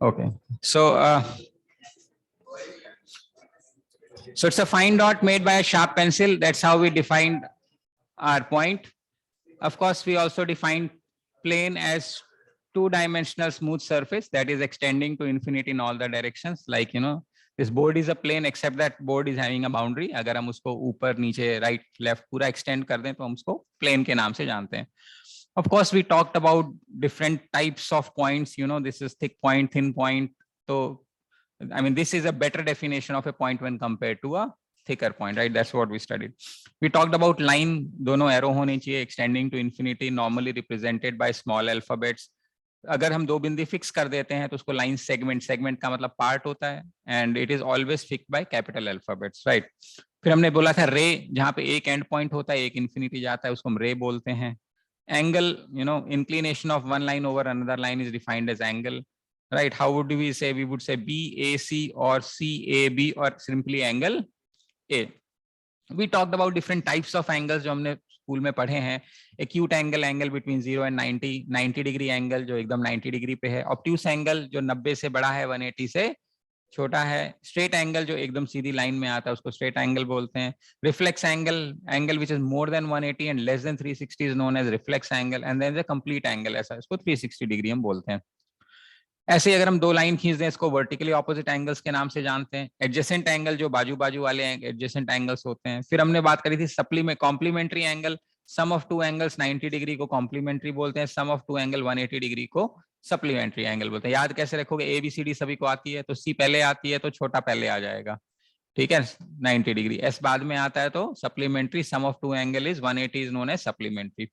Okay. So it's a fine dot made by a sharp pencil. That's how we defined our point. Of course, we also defined plane as two-dimensional smooth surface that is extending to infinity in all the directions. Like, this board is a plane except that board is having a boundary. अगर हम उसको ऊपर नीचे right left पूरा extend कर दें तो हम उसको plane के नाम से जानते हैं. Of course, we talked about different types of points. This is thick point, thin point. So, I mean, this is a better definition of a point when compared to a thicker point, right? That's what we studied. We talked about line, दोनों arrow होनी चाहिए, extending to infinity, normally represented by small alphabets. अगर हम दो बिंदु fix कर देते हैं तो उसको लाइन सेगमेंट का मतलब पार्ट होता है, and it is always fixed by capital alphabets, right. फिर हमने बोला था रे, जहां पे एक एंड पॉइंट होता है, एक इन्फिनिटी जाता है, उसको हम रे बोलते हैं. Angle, inclination of one line over another line is defined as angle, right? How would we say? We would say BAC or CAB or simply angle A. We talked about different types of angles जो हमने school में पढ़े हैं. Acute angle, angle between 0 and 90 degree angle जो एकदम 90 degree पे है. Obtuse angle जो 90 से बड़ा है, 180 से छोटा है. स्ट्रेट एंगल जो एकदम सीधी लाइन में आता है उसको स्ट्रेट एंगल बोलते हैं. Reflex angle which is more than 180 and less than 360 is known as reflex angle, and then complete angle, ऐसा इसको 360 डिग्री हम बोलते हैं. ऐसे अगर हम दो लाइन खींच दें इसको वर्टिकली ऑपोजिट एंगल्स के नाम से जानते हैं. एडजेसेंट एंगल जो बाजू बाजू वाले एडजेसेंट एंगल्स होते हैं. फिर हमने बात करी थी complementary angle. Sum of two angles 90 degree को कॉम्प्लीमेंट्री बोलते हैं, sum of two angle 180 degree को सप्लीमेंट्री एंगल बोलते हैं. याद कैसे रखोगे? ABCD सभी को आती है तो C पहले आती है तो छोटा पहले आ जाएगा, ठीक है. 90 डिग्री S बाद में आता है तो supplementary. Sum of two angle is 180 is known as supplementary.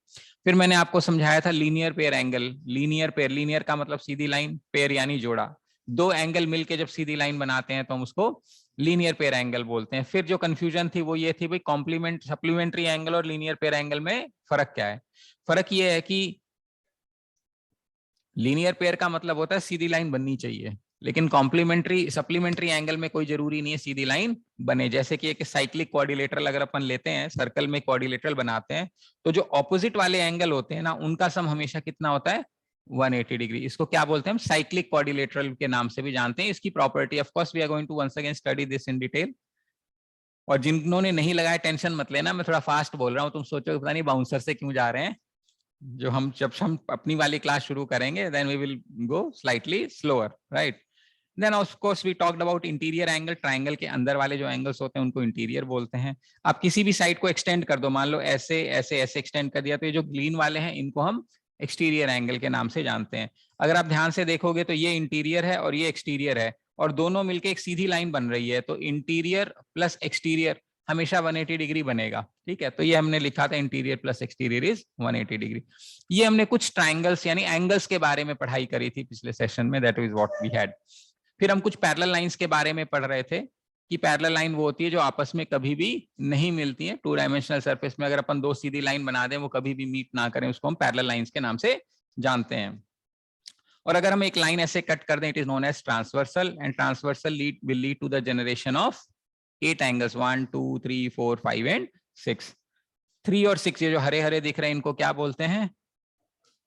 फिर मैंने आपको समझाया था लीनियर पेयर एंगल. लीनियर का मतलब सीधी लाइन, पेयर यानी जोड़ा. दो एंगल मिलके जब सीधी लाइन बनाते हैं तो हम उसको लीनियर पेयर एंगल बोलते हैं. फिर जो कंफ्यूजन थी वो ये थी भाई सप्लीमेंट्री एंगल और लीनियर पेयर एंगल में फर्क क्या है. फर्क ये है कि लीनियर पेयर का मतलब होता है सीधी लाइन बननी चाहिए, लेकिन सप्लीमेंट्री एंगल में कोई जरूरी नहीं है सीधी लाइन बने. जैसे कि एक साइक्लिक क्वाड्रिलेटरल अगर अपन लेते हैं, सर्कल में क्वाड्रिलेटरल बनाते हैं तो जो ऑपोजिट वाले एंगल होते हैं ना, उनका सम हमेशा कितना होता है? 180 डिग्री. इसको क्या बोलते हैं हम? साइक्लिक क्वाड्रिलेटरल के नाम से भी जानते हैं. इसकी property of course we are going to once again study this in detail. और जिन्होंने नहीं लगाया टेंशन मत लेना, मैं थोड़ा फास्ट बोल रहा हूँ. तुम सोचो पता नहीं बाउंसर से क्यों जा रहे हैं. जब हम अपनी वाली क्लास शुरू करेंगे then we will go slightly slower, right? Then of course we talked about interior angle. Triangle के अंदर वाले जो एंगल्स होते हैं उनको इंटीरियर बोलते हैं. आप किसी भी साइड को एक्सटेंड कर दो, मान लो ऐसे ऐसे ऐसे एक्सटेंड कर दिया तो ये जो ग्रीन वाले हैं इनको हम एक्सटीरियर एंगल के नाम से जानते हैं. अगर आप ध्यान से देखोगे तो ये इंटीरियर है और ये एक्सटीरियर है और दोनों मिलके एक सीधी लाइन बन रही है, तो इंटीरियर प्लस एक्सटीरियर हमेशा 180 डिग्री बनेगा, ठीक है. तो ये हमने लिखा था interior plus exterior is 180 degree. ये हमने कुछ ट्रायंगल्स यानी एंगल्स के बारे में पढ़ाई करी थी पिछले सेशन में. That is what we had. फिर हम कुछ पैरेलल लाइंस के बारे में पढ़ रहे थे कि पैरेलल लाइन वो होती है जो आपस में कभी भी नहीं मिलती है. टू डायमेंशनल सरफेस में अगर अपन दो सीधी लाइन बना दें वो कभी भी मीट ना करें, उसको हम पैरेलल लाइंस के नाम से जानते हैं. और अगर हम एक लाइन ऐसे कट कर दें, it is known as transversal, and transversal will lead to the generation of 8 angles, 1 2 3 4 5 and 6. 3 और 6 ये जो हरे हरे दिख रहे हैं इनको क्या बोलते हैं?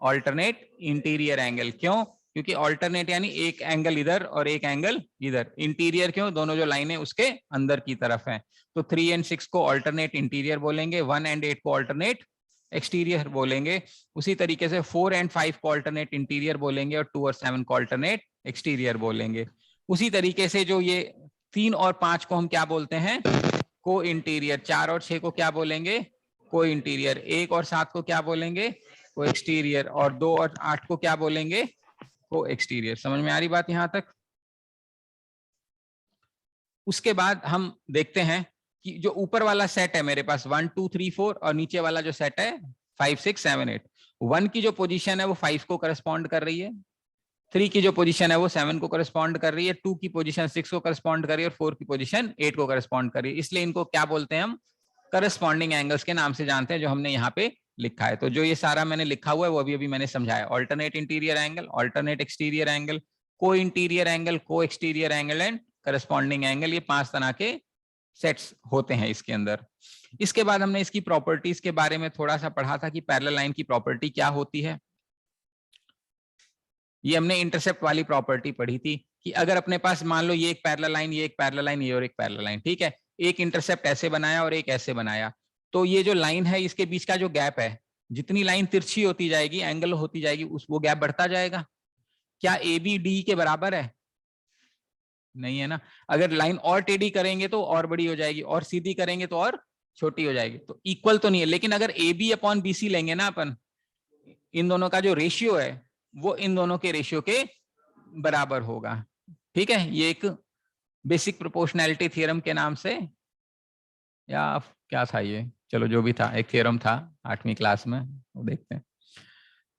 Alternate interior angle. क्यों? क्योंकि ऑल्टरनेट यानी एक एंगल इधर और एक एंगल इधर. इंटीरियर क्यों? दोनों जो लाइनें उसके अंदर की तरफ हैं. तो 3 एंड 6 को ऑल्टरनेट इंटीरियर बोलेंगे, 1 एंड 8 को ऑल्टरनेट एक्सटीरियर बोलेंगे. उसी तरीके से 4 एंड 5 को ऑल्टरनेट इंटीरियर बोलेंगे और 2 और 7 को ऑल्टरनेट एक्सटीरियर बोलेंगे. उसी तरीके से जो ये 3 और 5 को हम क्या बोलते हैं? को इंटीरियर. 4 और 6 को क्या बोलेंगे? को इंटीरियर. 1 और 7 को क्या बोलेंगे? को एक्सटीरियर. और 2 और 8 को क्या बोलेंगे? को एक्सटीरियर. समझ में आ रही बात यहां तक? उसके बाद हम देखते हैं कि जो ऊपर वाला सेट है मेरे पास 1 2 3 4 और नीचे वाला जो सेट है 5 6 7 8. 1 की जो पोजीशन है वो 5 को करस्पॉन्ड कर रही है, 3 की जो पोजीशन है वो 7 को करस्पॉन्ड कर रही है, 2 की पोजीशन 6 को करस्पॉन्ड कर रही है और 4 की पोजीशन 8 को करस्पॉन्ड कर रही है. इसलिए इनको क्या बोलते हैं हम? करस्पॉन्डिंग एंगल्स के नाम से जानते हैं, जो हमने यहाँ पे लिखा है. तो जो ये सारा मैंने लिखा हुआ है वो अभी मैंने समझाया. Alternate interior angle, alternate exterior angle, को इंटीरियर एंगल, को exterior angle and corresponding angle. ये 5 तरह के सेट्स होते हैं इसके अंदर. इसके बाद हमने इसकी प्रॉपर्टीज के बारे में थोड़ा सा पढ़ा था कि पैरेलल लाइन की प्रॉपर्टी क्या होती है. ये हमने इंटरसेप्ट वाली प्रॉपर्टी पढ़ी थी कि अगर अपने पास मान लो ये एक पैरेलल लाइन, ये एक पैरेलल लाइन, ये और एक पैरेलल लाइन, ठीक है, एक इंटरसेप्ट ऐसे बनाया और एक ऐसे बनाया, तो ये जो लाइन है इसके बीच का जो गैप है, जितनी लाइन तिरछी होती जाएगी, एंगल होती जाएगी, उस वो गैप बढ़ता जाएगा। क्या ए बी डी के बराबर है? नहीं है ना। अगर लाइन और टेढ़ी करेंगे तो और बड़ी हो जाएगी, और सीधी करेंगे तो और छोटी हो जाएगी, तो इक्वल तो नहीं है। लेकिन अगर A B upon B C लेंगे ना अपन, इन दोनों का जो रेशियो है वो इन दोनों के रेशियो के बराबर होगा। ठीक है, ये एक बेसिक प्रोपोर्शनैलिटी थ्योरम के नाम से, या क्या था ये, चलो जो भी था, एक थ्योरम था 8वीं क्लास में, वो देखते हैं।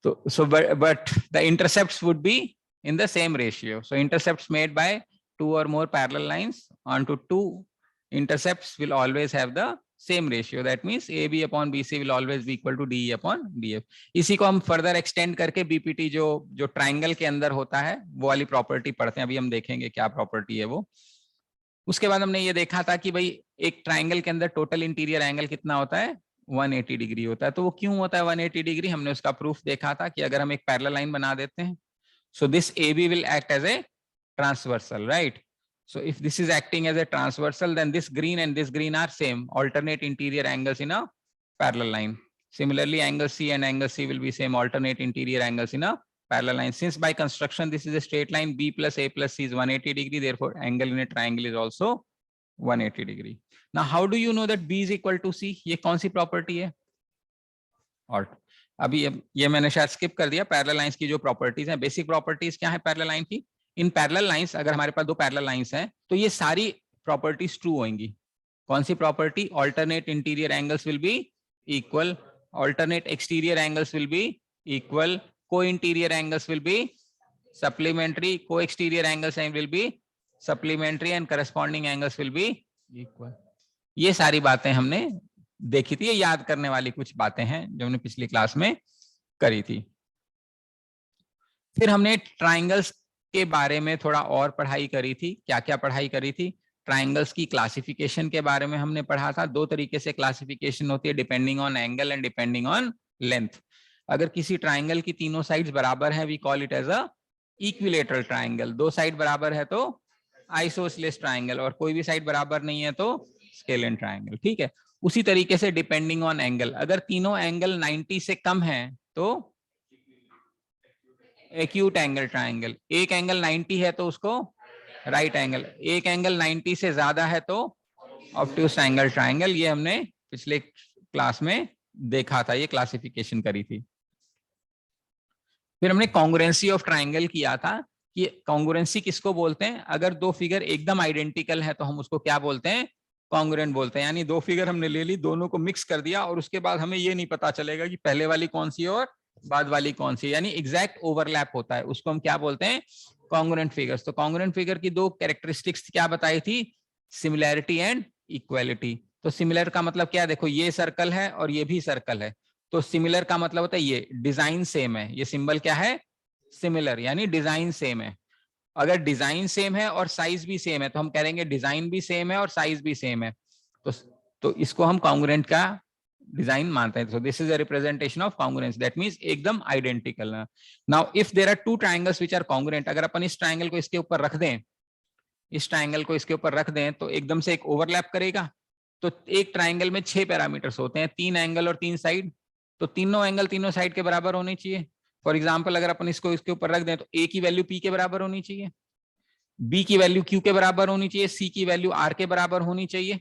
तो so but the intercepts would be in the same ratio. So intercepts made by two or more parallel lines onto two intercepts will always have the same ratio. That means AB upon BC will always be equal to DE upon DF. इसी को हम further extend करके BPT जो triangle के अंदर होता है वो वाली property पढ़ते हैं। अभी हम देखेंगे क्या property है वो। उसके बाद हमने ये देखा था कि भाई एक ट्राइंगल के अंदर टोटल इंटीरियर एंगल कितना होता है, 180 डिग्री होता है। तो वो क्यों होता है 180 डिग्री, हमने उसका प्रूफ देखा था कि अगर हम एक पैरेलल लाइन बना देते हैं, so this AB will act as a transversal, right? So if this is acting as a transversal, then this green and this green are same, alternate interior angles in a parallel line. Similarly, angle C and angle C will be same, alternate interior angles in a parallel line. Since by construction this is a straight line, B plus A plus C is 180 degree, therefore angle in a triangle is also 180 degree. Now how do you know that B is equal to C? ये कौन सी property है? और अभी ये मैंने शायद skip कर दिया, पैरेलल लाइंस की जो प्रॉपर्टीज हैं, बेसिक प्रॉपर्टीज क्या है पैरेलल लाइन की। इन पैरेलल लाइंस, अगर हमारे पास दो पैरेलल लाइंस हैं तो ये सारी प्रॉपर्टीज ट्रू होंगी। कौन सी property? Alternate interior angles will be equal, alternate exterior angles will be equal, co interior angles will be supplementary, co exterior angles will be supplementary and corresponding angles will be equal. ये सारी बातें हमने देखी थी, ये याद करने वाली कुछ बातें हैं जो हमने पिछली क्लास में करी थी। फिर हमने ट्राइंगल्स के बारे में थोड़ा और पढ़ाई करी थी। क्या क्या पढ़ाई करी थी? ट्राइंगल्स की क्लासिफिकेशन के बारे में हमने पढ़ा था। दो तरीके से क्लासिफिकेशन होती है, depending on angle and depending on length. अगर किसी ट्राइंगल की तीनों साइड्स बराबर है, we call it as a equilateral triangle. दो साइड बराबर है तो आइसोसेलेस ट्राइंगल, और कोई भी साइड बराबर नहीं है तो स्केलेन ट्राइंगल। ठीक है, उसी तरीके से डिपेंडिंग ऑन एंगल, अगर तीनों एंगल 90 से कम है तो एक्यूट एंगल ट्राइंगल, एक एंगल 90 है तो उसको राइट एंगल, एक एंगल 90 से ज्यादा है तो ऑब्ट्यूस एंगल ट्राइंगल। ये हमने पिछले क्लास में देखा था, ये क्लासिफिकेशन करी थी। फिर हमने कॉन्ग्रुएंसी ऑफ ट्राइंगल किया था कि कॉन्ग्रुएंसी किसको बोलते हैं। अगर दो फिगर एकदम आइडेंटिकल है तो हम उसको क्या बोलते हैं? कॉन्ग्रुएंट बोलते हैं। यानी दो फिगर हमने ले ली, दोनों को मिक्स कर दिया और उसके बाद हमें ये नहीं पता चलेगा कि पहले वाली कौन सी है और बाद वाली कौन सी है, यानी एग्जैक्ट ओवरलैप होता है, उसको हम क्या बोलते हैं? Congruent figures. तो कॉन्ग्रुएंट फिगर की दो कैरेक्टरिस्टिक्स क्या बताई थी? Similarity and equality. तो सिमिलर का मतलब क्या है? देखो ये सर्कल है और ये भी सर्कल है, तो सिमिलर का मतलब होता है ये डिजाइन सेम है, ये सिंबल क्या है? सिमिलर, यानी डिजाइन सेम है। अगर डिजाइन सेम है और साइज भी सेम है तो हम कहेंगे डिजाइन भी सेम है और साइज भी सेम है, तो इसको हम कॉन्ग्रुएंट का डिजाइन मानते हैं। So this is a representation of congruence, that means एकदम identical. Now if there are two triangles which are congruent, अगर अपन इस ट्रायंगल को इसके ऊपर रख दें, इस ट्रायंगल को इसके ऊपर रख दें तो एकदम से एक ओवरलैप करेगा। तो एक ट्रायंगल में 6 पैरामीटर्स होते हैं, 3 एंगल और 3 साइड, तो तीनों एंगल तीनों साइड के बराबर होने चाहिए। फॉर एग्जाम्पल अगर अपन इसको इसके ऊपर रख दें तो ए की वैल्यू पी के बराबर होनी चाहिए, बी की वैल्यू क्यू के बराबर होनी चाहिए, सी की वैल्यू आर के बराबर होनी चाहिए,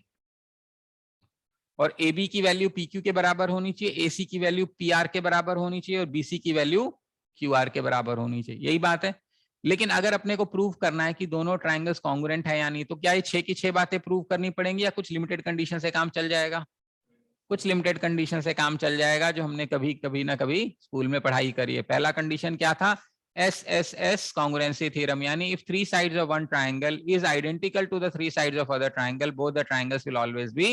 और ए बी की वैल्यू पी क्यू के बराबर होनी चाहिए, ए सी की वैल्यू पी आर के बराबर होनी चाहिए, और बी सी की वैल्यू क्यू आर के बराबर होनी चाहिए। यही बात है। लेकिन अगर अपने को प्रूव करना है कि दोनों ट्राइंगल्स कॉन्ग्रुएंट है या नहीं, तो क्या ये 6 की 6 बातें प्रूव करनी पड़ेंगी या कुछ लिमिटेड कंडीशन से काम चल जाएगा? कुछ लिमिटेड कंडीशन से काम चल जाएगा, जो हमने कभी ना कभी स्कूल में पढ़ाई करी है। पहला कंडीशन क्या था? SSS congruency theorem, यानी if three sides of one triangle is identical to the three sides of other triangle, both the triangles will always be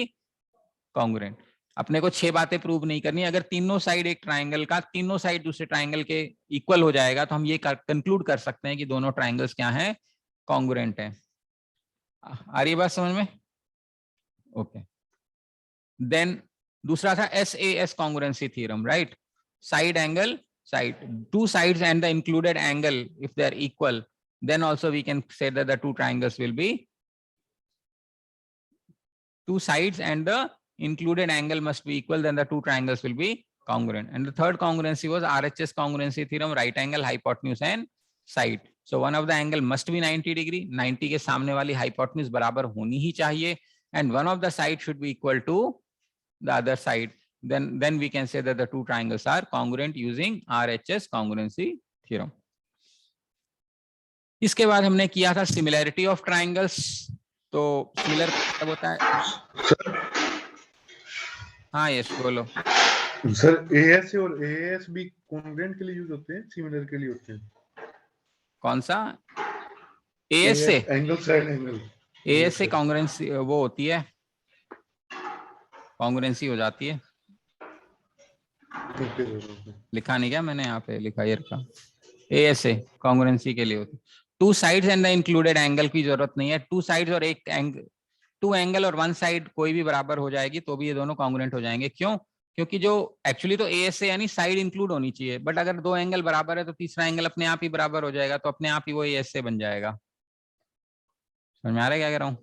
congruent. अपने को 6 बातें प्रूव नहीं करनी। अगर तीनों साइड एक ट्राइंगल का तीनों साइड दूसरे ट्राइंगल के इक्वल हो जाएगा तो हम ये कंक्लूड कर सकते हैं कि दोनों ट्राइंगल्स क्या हैं? कॉन्ग्रुएंट हैं। आ रही बात समझ में? ओके। देन दूसरा था SAS congruency theorem, right? Side angle side, two sides and the included angle, if they are equal, then also we can say that the two triangles will be, two sides and the included angle must be equal, then the two triangles will be congruent. And the third congruency was RHS congruency theorem, right angle, hypotenuse and side. So one of the angle must be 90 degree, 90 के सामने वाली hypotenuse बराबर होनी ही चाहिए, and one of the side should be equal to the other side. Then we can say that the two triangles are congruent using RHS congruency theorem. इसके बाद हमने किया था similarity of triangles. तो सिमिलर मतलब होता है, हाँ यस बोलो सर, AS और AS भी कॉन्ग्रुएंट के लिए यूज होते हैं, सिमिलर के लिए होते हैं? कौन सा? AS से एंगल, साइड एंगल, AS से कॉन्ग्रुएंसी वो होती है, कॉन्ग्रुएंसी हो जाती है। लिखा नहीं क्या मैंने यहाँ पे, लिखा ये रखा, AS से कॉन्ग्रुएंसी के लिए होती है। Two sides and the included angle की जरूरत नहीं है, टू साइड्स और एक एंगल, टू एंगल और वन साइड कोई भी बराबर हो जाएगी तो भी ये दोनों कॉन्ग्रुएंट हो जाएंगे। क्यों? क्योंकि जो एक्चुअली तो AS से यानी साइड इंक्लूड होनी चाहिए, बट अगर दो एंगल बराबर है तो तीसरा एंगल अपने आप ही बराबर हो जाएगा, तो अपने आप ही वो AS से बन जाएगा। समझ में आ रहा है क्या कह रहा हूँ?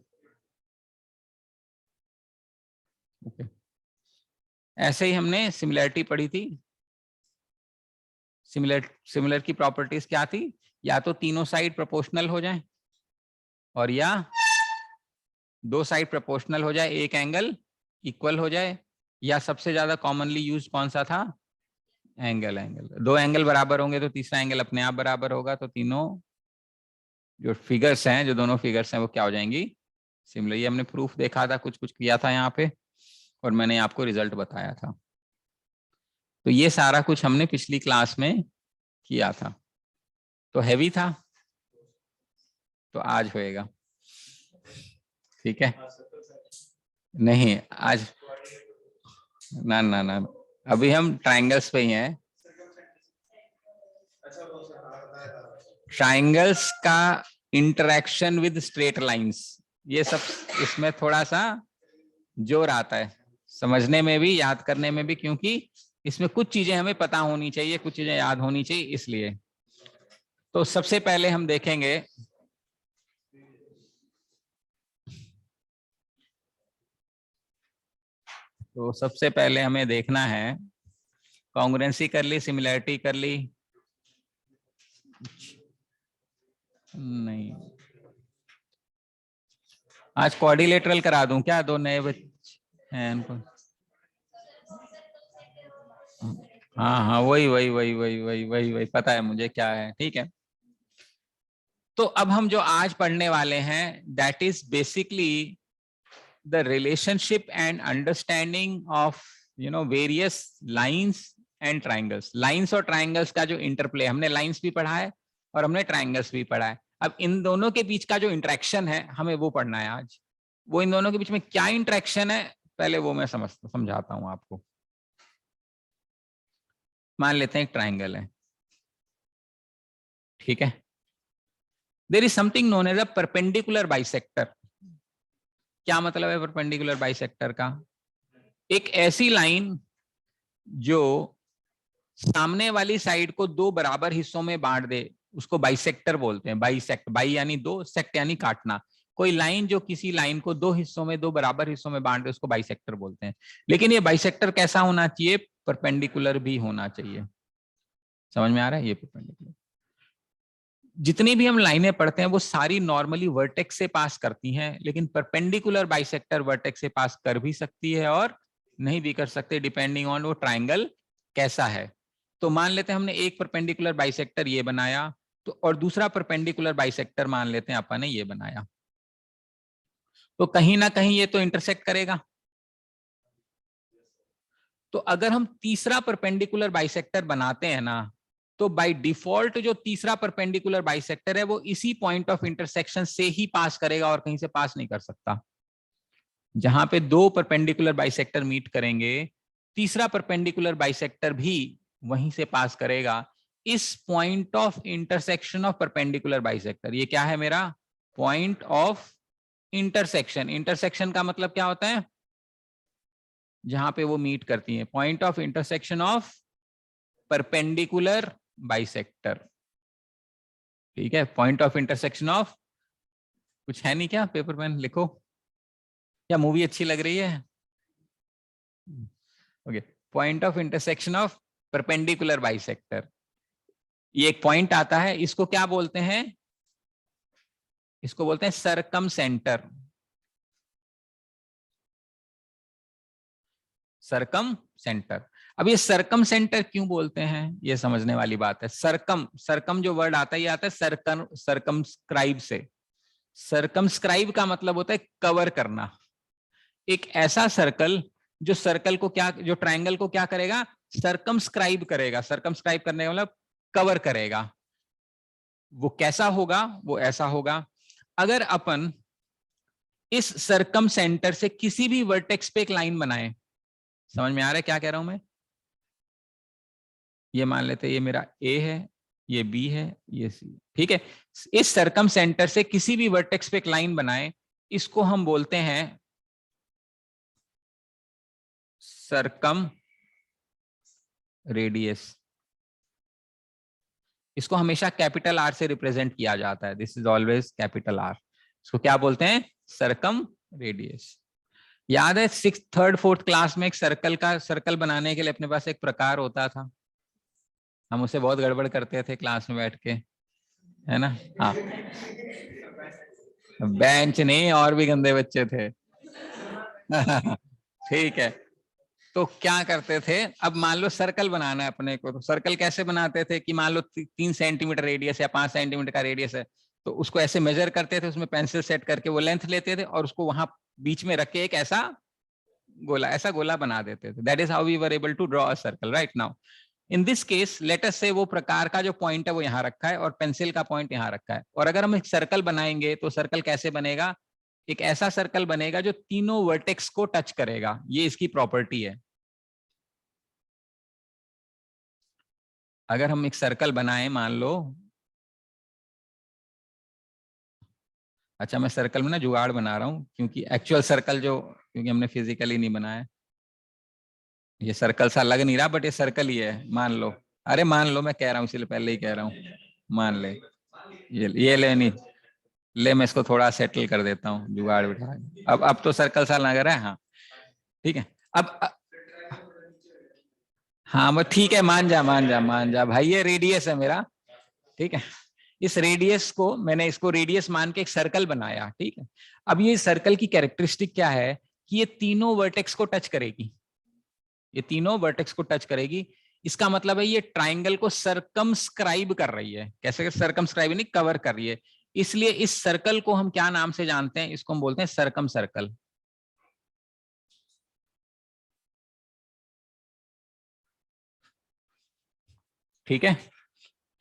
ओके, ऐसे ही हमने सिमिलरिटी पढ़ी थी। सिमिलर की प्रॉपर्टीज क्या थी? या तो तीनों साइड प्रोपोर्शनल हो जाए, और या दो साइड प्रोपोर्शनल हो जाए, एक एंगल इक्वल हो जाए, या सबसे ज्यादा कॉमनली यूज कौन सा था? एंगल। दो एंगल बराबर होंगे तो तीसरा एंगल अपने आप बराबर होगा, तो तीनों जो फिगर्स हैं, जो दोनों फिगर्स हैं वो क्या हो जाएंगी? सिमिलर। ये हमने प्रूफ देखा था, कुछ कुछ किया था यहाँ पे, और मैंने आपको रिजल्ट बताया था। तो ये सारा कुछ हमने पिछली क्लास में किया था, तो हैवी था, तो आज होएगा, ठीक है? नहीं आज ना, अभी हम ट्राइंगल्स पे ही हैं। ट्राइंगल्स का इंटरेक्शन विद स्ट्रेट लाइंस, ये सब इसमें थोड़ा सा जोर आता है समझने में भी, याद करने में भी, क्योंकि इसमें कुछ चीजें हमें पता होनी चाहिए, कुछ चीजें याद होनी चाहिए, इसलिए। तो सबसे पहले हम देखेंगे हमें देखना है, कॉन्ग्रुएंसी कर ली, सिमिलरिटी कर ली, नहीं आज क्वाड्रिलेटरल करा दूं क्या? दो नए बच्चे हैं इनको, हाँ वही पता है मुझे क्या है, ठीक है। तो अब हम जो आज पढ़ने वाले हैं, that is basically the relationship and understanding of various lines and triangles. Lines और ट्राइंगल्स का जो इंटरप्ले, हमने लाइंस भी पढ़ा है और हमने ट्राइंगल्स भी पढ़ा है। अब इन दोनों के बीच का जो इंटरेक्शन है, हमें वो पढ़ना है आज। वो इन दोनों के बीच में क्या इंटरेक्शन है, पहले वो मैं समझाता हूं आपको। मान लेते हैं एक ट्राइंगल है, ठीक है। There is something known as a perpendicular bisector. क्या मतलब है परपेंडिकुलर बाइसेक्टर का? एक ऐसी लाइन जो सामने वाली साइड को दो बराबर हिस्सों में बांट दे, उसको बाइसेक्टर बोलते हैं। बाइसेक्ट, बाई यानी दो, सेक्ट यानी काटना। कोई लाइन जो किसी लाइन को दो हिस्सों में, दो बराबर हिस्सों में बांट दे, उसको बाइसेक्टर बोलते हैं। लेकिन ये बाइसेक्टर कैसा होना चाहिए? परपेंडिकुलर भी होना चाहिए। समझ में आ रहा है? ये परपेंडिकुलर, जितनी भी हम लाइनें पढ़ते हैं वो सारी नॉर्मली वर्टेक्स से पास करती हैं, लेकिन परपेंडिकुलर बाइसेक्टर वर्टेक्स से पास कर भी सकती है और नहीं भी कर सकते, डिपेंडिंग ऑन वो ट्राइंगल कैसा है। तो मान लेते हैं हमने एक परपेंडिकुलर बाइसेक्टर ये बनाया, तो और दूसरा परपेंडिकुलर बाइसेक्टर मान लेते हैं अपन ने ये बनाया, तो कहीं ना कहीं ये तो इंटरसेक्ट करेगा। तो अगर हम तीसरा परपेंडिकुलर बाइसेक्टर बनाते हैं ना, तो बाय डिफॉल्ट जो तीसरा परपेंडिकुलर बाइसेक्टर है वो इसी पॉइंट ऑफ इंटरसेक्शन से ही पास करेगा और कहीं से पास नहीं कर सकता। जहां पे दो परपेंडिकुलर बाइसेक्टर मीट करेंगे, तीसरा परपेंडिकुलर बाइसेक्टर भी वहीं से पास करेगा, इस point of intersection of perpendicular bisector. ये क्या है मेरा? Point of intersection. इंटरसेक्शन का मतलब क्या होता है? जहां पे वो मीट करती हैं, point of intersection of perpendicular bisector. ठीक है, पॉइंट ऑफ इंटरसेक्शन ऑफ, कुछ है नहीं क्या, पेपर पेन लिखो, क्या मूवी अच्छी लग रही है? Okay, point of intersection of perpendicular bisector. ये एक पॉइंट आता है, इसको क्या बोलते हैं? इसको बोलते हैं सरकम सेंटर। सरकम सेंटर। अब ये सरकम सेंटर क्यों बोलते हैं, ये समझने वाली बात है। सरकम, सरकम जो वर्ड आता है, ये आता है सरकमस्क्राइब से। सरकमस्क्राइब का मतलब होता है कवर करना। एक ऐसा सर्कल जो सर्कल को क्या, जो ट्रायंगल को क्या करेगा, सरकमस्क्राइब करेगा। सरकमस्क्राइब करने का मतलब कवर करेगा। वो कैसा होगा? वो ऐसा होगा, अगर अपन इस सरकम सेंटर से किसी भी वर्टेक्स पे एक लाइन बनाए, समझ में आ रहा है क्या कह रहा हूं मैं? ये मान लेते हैं ये मेरा ए है, ये बी है, ये सी, ठीक है। इस सरकम सेंटर से किसी भी वर्टेक्स पे एक लाइन बनाए, इसको हम बोलते हैं सरकम रेडियस। इसको हमेशा कैपिटल आर से रिप्रेजेंट किया जाता है, this is always capital R. इसको क्या बोलते हैं? सरकम रेडियस। याद है सिक्स, थर्ड, फोर्थ क्लास में एक सर्कल बनाने के लिए अपने पास एक प्रकार होता था, हम उसे बहुत गड़बड़ करते थे क्लास में बैठ के, है ना? हाँ, बेंच नहीं, और भी गंदे बच्चे थे। ठीक है, तो क्या करते थे, अब मान लो सर्कल बनाना है अपने को, तो सर्कल कैसे बनाते थे कि मान लो 3 सेंटीमीटर रेडियस या 5 सेंटीमीटर का रेडियस है, तो उसको ऐसे मेजर करते थे, उसमें पेंसिल सेट करके वो लेंथ लेते थे और उसको वहां बीच में रख के एक ऐसा गोला बना देते थे। That is how we were able to draw a circle right now. In this case let us say वो प्रकार का जो पॉइंट है वो यहाँ रखा है और पेंसिल का पॉइंट यहाँ रखा है, और अगर हम एक सर्कल बनाएंगे तो सर्कल कैसे बनेगा? एक ऐसा सर्कल बनेगा जो तीनों वर्टेक्स को टच करेगा, ये इसकी प्रॉपर्टी है। अगर हम एक सर्कल बनाए, मान लो, अच्छा मैं सर्कल में ना जुगाड़ बना रहा हूं, क्योंकि एक्चुअल सर्कल जो, क्योंकि हमने फिजिकली नहीं बनाया, ये सर्कल सा लग नहीं रहा बट ये सर्कल ही है, मान लो। अरे मान लो, मैं कह रहा हूँ इसलिए पहले ही कह रहा हूँ, मान ले। ये ले नहीं, ले मैं इसको थोड़ा सेटल कर देता हूँ जुगाड़ बिठा के। अब तो सर्कल सा लग रहा है, हाँ ठीक है। अब हाँ बस ठीक है, मान जा भाई, ये रेडियस है मेरा, ठीक है। इस रेडियस को मैंने, इसको रेडियस मान के एक सर्कल बनाया, ठीक है। अब ये सर्कल की कैरेक्टरिस्टिक क्या है कि ये तीनों वर्टेक्स को टच करेगी, ये तीनों वर्टेक्स को टच करेगी। इसका मतलब है ये ट्राइंगल को सरकमस्क्राइब कर रही है। कैसे सरकमस्क्राइब? नहीं, कवर कर रही है। इसलिए इस सर्कल को हम क्या नाम से जानते हैं? इसको हम बोलते हैं सरकम सर्कल। ठीक है,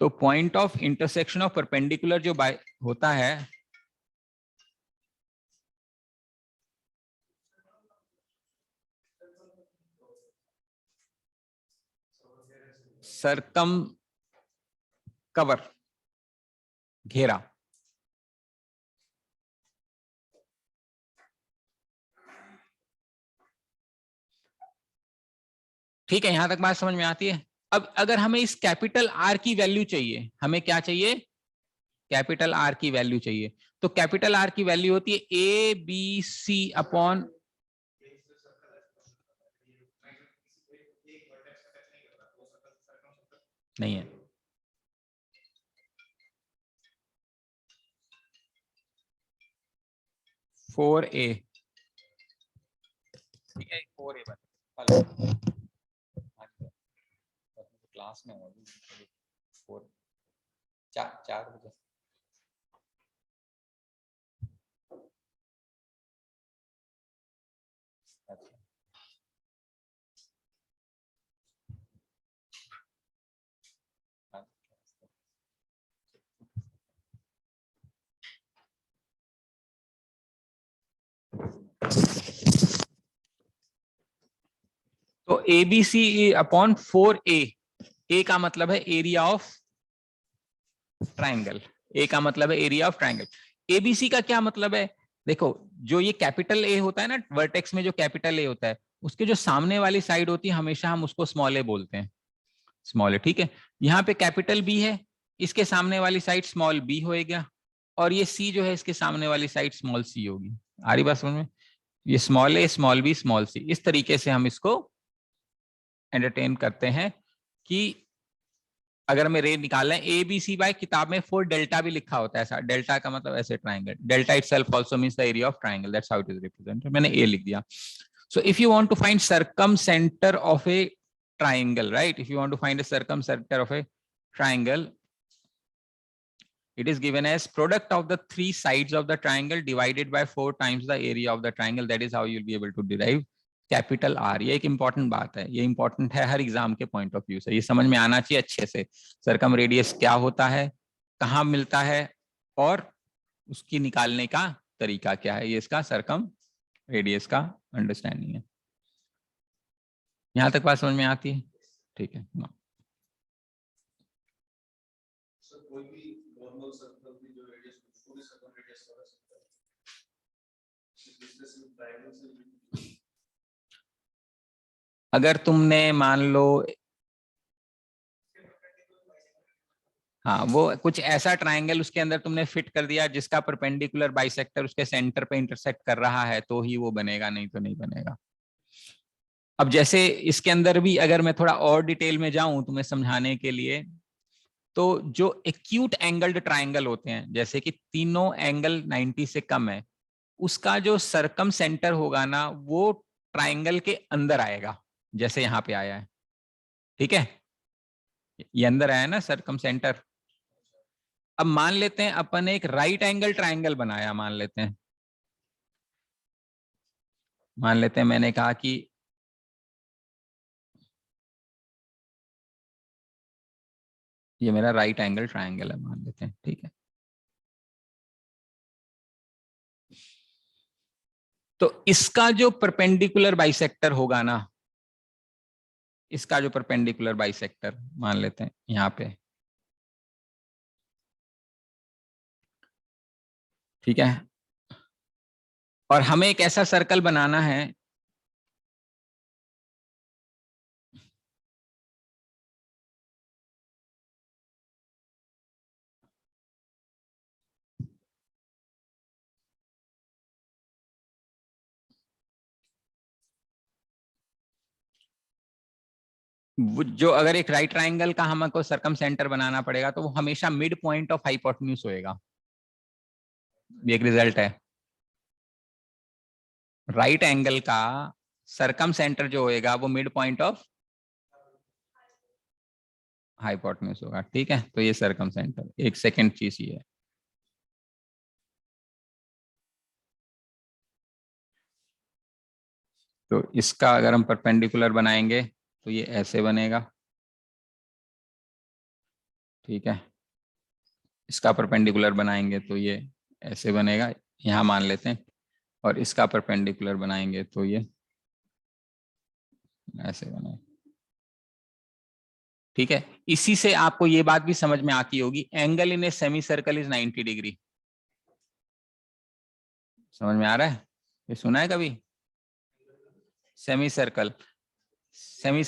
तो point of intersection of perpendicular जो बाय होता है, सरकम कवर, घेरा। ठीक है, यहां तक बात समझ में आती है। अब अगर हमें इस कैपिटल आर की वैल्यू चाहिए, हमें क्या चाहिए? कैपिटल आर की वैल्यू चाहिए। तो कैपिटल आर की वैल्यू होती है ए बी सी अपॉन, नहीं है, फोर ए, ठीक है, 4A क्लास में फोर, चार बजे। तो A B C upon 4A, ए का मतलब है एरिया ऑफ ट्राइंगल, ए का मतलब है एरिया ऑफ ट्राइंगल। एबीसी का क्या मतलब है? देखो, जो ये कैपिटल ए होता है ना, वर्टेक्स में जो कैपिटल ए होता है, उसके जो सामने वाली साइड होती है हमेशा हम उसको स्मॉल ए बोलते हैं। स्मॉल ए, ठीक है। यहाँ पे कैपिटल बी है, इसके सामने वाली साइड स्मॉल बी होएगा, और ये सी जो है इसके सामने वाली साइड स्मॉल सी होगी। आ रही बात समझ में? ये स्मॉल ए, स्मॉल बी, स्मॉल सी, इस तरीके से हम इसको एंटरटेन करते हैं कि अगर हमें रे निकालना है ए बी सी बाय, किताब में 4 डेल्टा भी लिखा होता है, ऐसा डेल्टा का मतलब ऐसे triangle, delta itself also means the area of triangle, that's how it is represented, मैंने ए लिख दिया। So if you want to find circumcentre of a triangle, right? If you want to find a circumcenter of a triangle, it is given as product of the 3 sides of the triangle divided by 4 times the area of the triangle. That is how you'll be able to derive capital R. ये एक important बात है, ये important है हर exam के point of view से, ये समझ में आना चाहिए अच्छे से। सर्कम रेडियस क्या होता है, कहाँ मिलता है, और उसकी निकालने का तरीका क्या है, ये इसका सर्कम रेडियस का अंडरस्टैंडिंग है। यहां तक बात समझ में आती है? ठीक है। अगर तुमने मान लो, हाँ, वो कुछ ऐसा ट्राइंगल उसके अंदर तुमने फिट कर दिया जिसका परपेंडिकुलर बाइसेक्टर उसके सेंटर पे इंटरसेक्ट कर रहा है, तो ही वो बनेगा, नहीं तो नहीं बनेगा। अब जैसे इसके अंदर भी अगर मैं थोड़ा और डिटेल में जाऊं तुम्हें समझाने के लिए, तो जो एक्यूट एंगल्ड ट्राइंगल होते हैं, जैसे कि तीनों एंगल 90 से कम है, उसका जो सरकम सेंटर होगा ना, वो ट्राइंगल के अंदर आएगा, जैसे यहां पे आया है, ठीक है, ये अंदर आया ना सरकम सेंटर। अब मान लेते हैं अपन एक राइट एंगल ट्राइंगल बनाया, मान लेते हैं मैंने कहा कि ये मेरा राइट एंगल ट्राइंगल है, मान लेते हैं, ठीक है। तो इसका जो परपेंडिकुलर बाइसेक्टर होगा ना, इसका जो परपेंडिकुलर बाइसेक्टर मान लेते हैं यहाँ पे, ठीक है, और हमें एक ऐसा सर्कल बनाना है जो, अगर एक राइट ट्राइंगल का हमको सर्कम सेंटर बनाना पड़ेगा तो वो हमेशा मिड पॉइंट ऑफ हाइपोटेन्यूज होएगा, ये एक रिजल्ट है। राइट एंगल का सरकम सेंटर जो होएगा वो मिड पॉइंट ऑफ हाइपोटेन्यूज होगा, ठीक है। तो ये सरकम सेंटर, एक सेकंड चीज ये है, तो इसका अगर हम परपेंडिकुलर बनाएंगे तो ये ऐसे बनेगा, ठीक है। इसका परपेंडिकुलर बनाएंगे तो ये ऐसे बनेगा, यहां मान लेते हैं, और इसका परपेंडिकुलर बनाएंगे तो ये ऐसे बनेगा, ठीक है। इसी से आपको ये बात भी समझ में आती होगी, angle in a semi circle is 90 degree. समझ में आ रहा है? ये सुना है कभी? सेमी सर्कल, सेमी,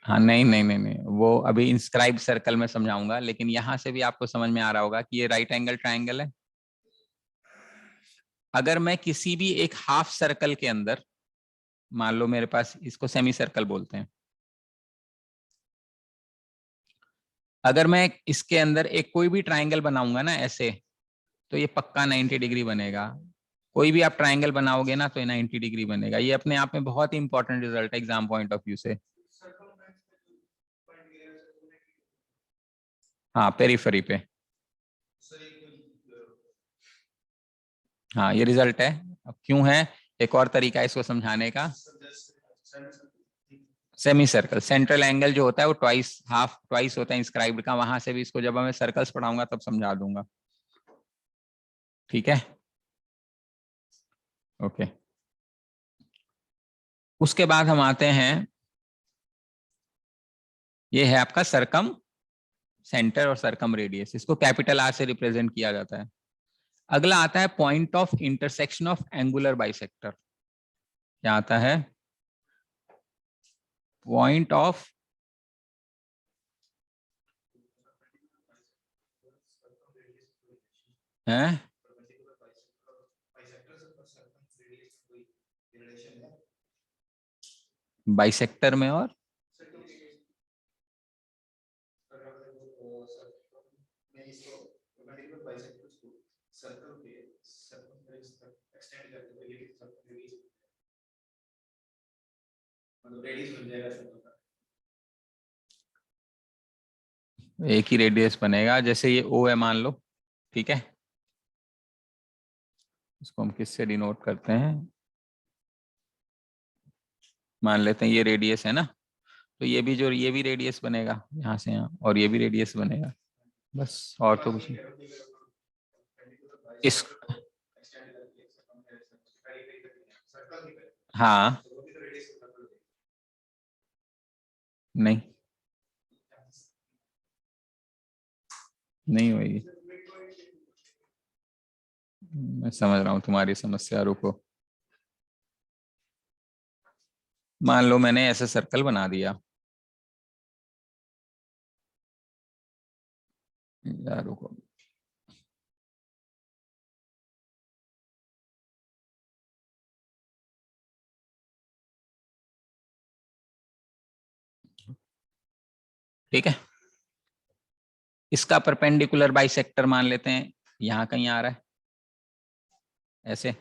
हाँ, नहीं नहीं नहीं नहीं, वो अभी इंस्क्राइब सर्कल में समझाऊंगा, लेकिन यहां से भी आपको समझ में आ रहा होगा कि ये राइट एंगल ट्राइंगल है। अगर मैं किसी भी एक हाफ सर्कल के अंदर, मान लो मेरे पास, इसको सेमी सर्कल बोलते हैं, अगर मैं इसके अंदर एक कोई भी ट्राइंगल बनाऊंगा ना ऐसे, तो ये पक्का 90 डिग्री बनेगा। कोई भी आप ट्राइंगल बनाओगे ना तो ये 90 डिग्री बनेगा। ये अपने आप में बहुत ही इंपॉर्टेंट रिजल्ट है एग्जाम पॉइंट ऑफ व्यू से। हाँ, पेरीफेरी पे, हाँ, ये रिजल्ट है। अब क्यों है, एक और तरीका है इसको समझाने का। सेमी सर्कल, सेंट्रल एंगल जो होता है वो ट्वाइस, हाफ ट्वाइस होता है इंस्क्राइब्ड का, वहां से भी इसको जब मैं सर्कल्स पढ़ाऊंगा तब समझा दूंगा, ठीक है, ओके। उसके बाद हम आते हैं, ये है आपका सरकम सेंटर और सरकम रेडियस, इसको कैपिटल आर से रिप्रेजेंट किया जाता है। अगला आता है point of intersection of angular bisector. क्या आता है? पॉइंट ऑफ है बाइसेक्टर में और एक ही रेडियस बनेगा। जैसे ये ओ है मान लो, ठीक है, इसको हम किससे डिनोट करते हैं? मान लेते हैं ये रेडियस है ना, तो ये भी जो ये भी रेडियस बनेगा यहाँ से यहाँ, और ये भी रेडियस बनेगा, बस और तो कुछ नहीं। इस हाँ नहीं, नहीं होगी। मैं समझ रहा हूँ तुम्हारी समस्या, रुको। मान लो मैंने ऐसा सर्कल बना दिया यार, रुको। ठीक है, इसका परपेंडिकुलर बाइसेक्टर मान लेते हैं यहाँ कहीं आ रहा है ऐसे,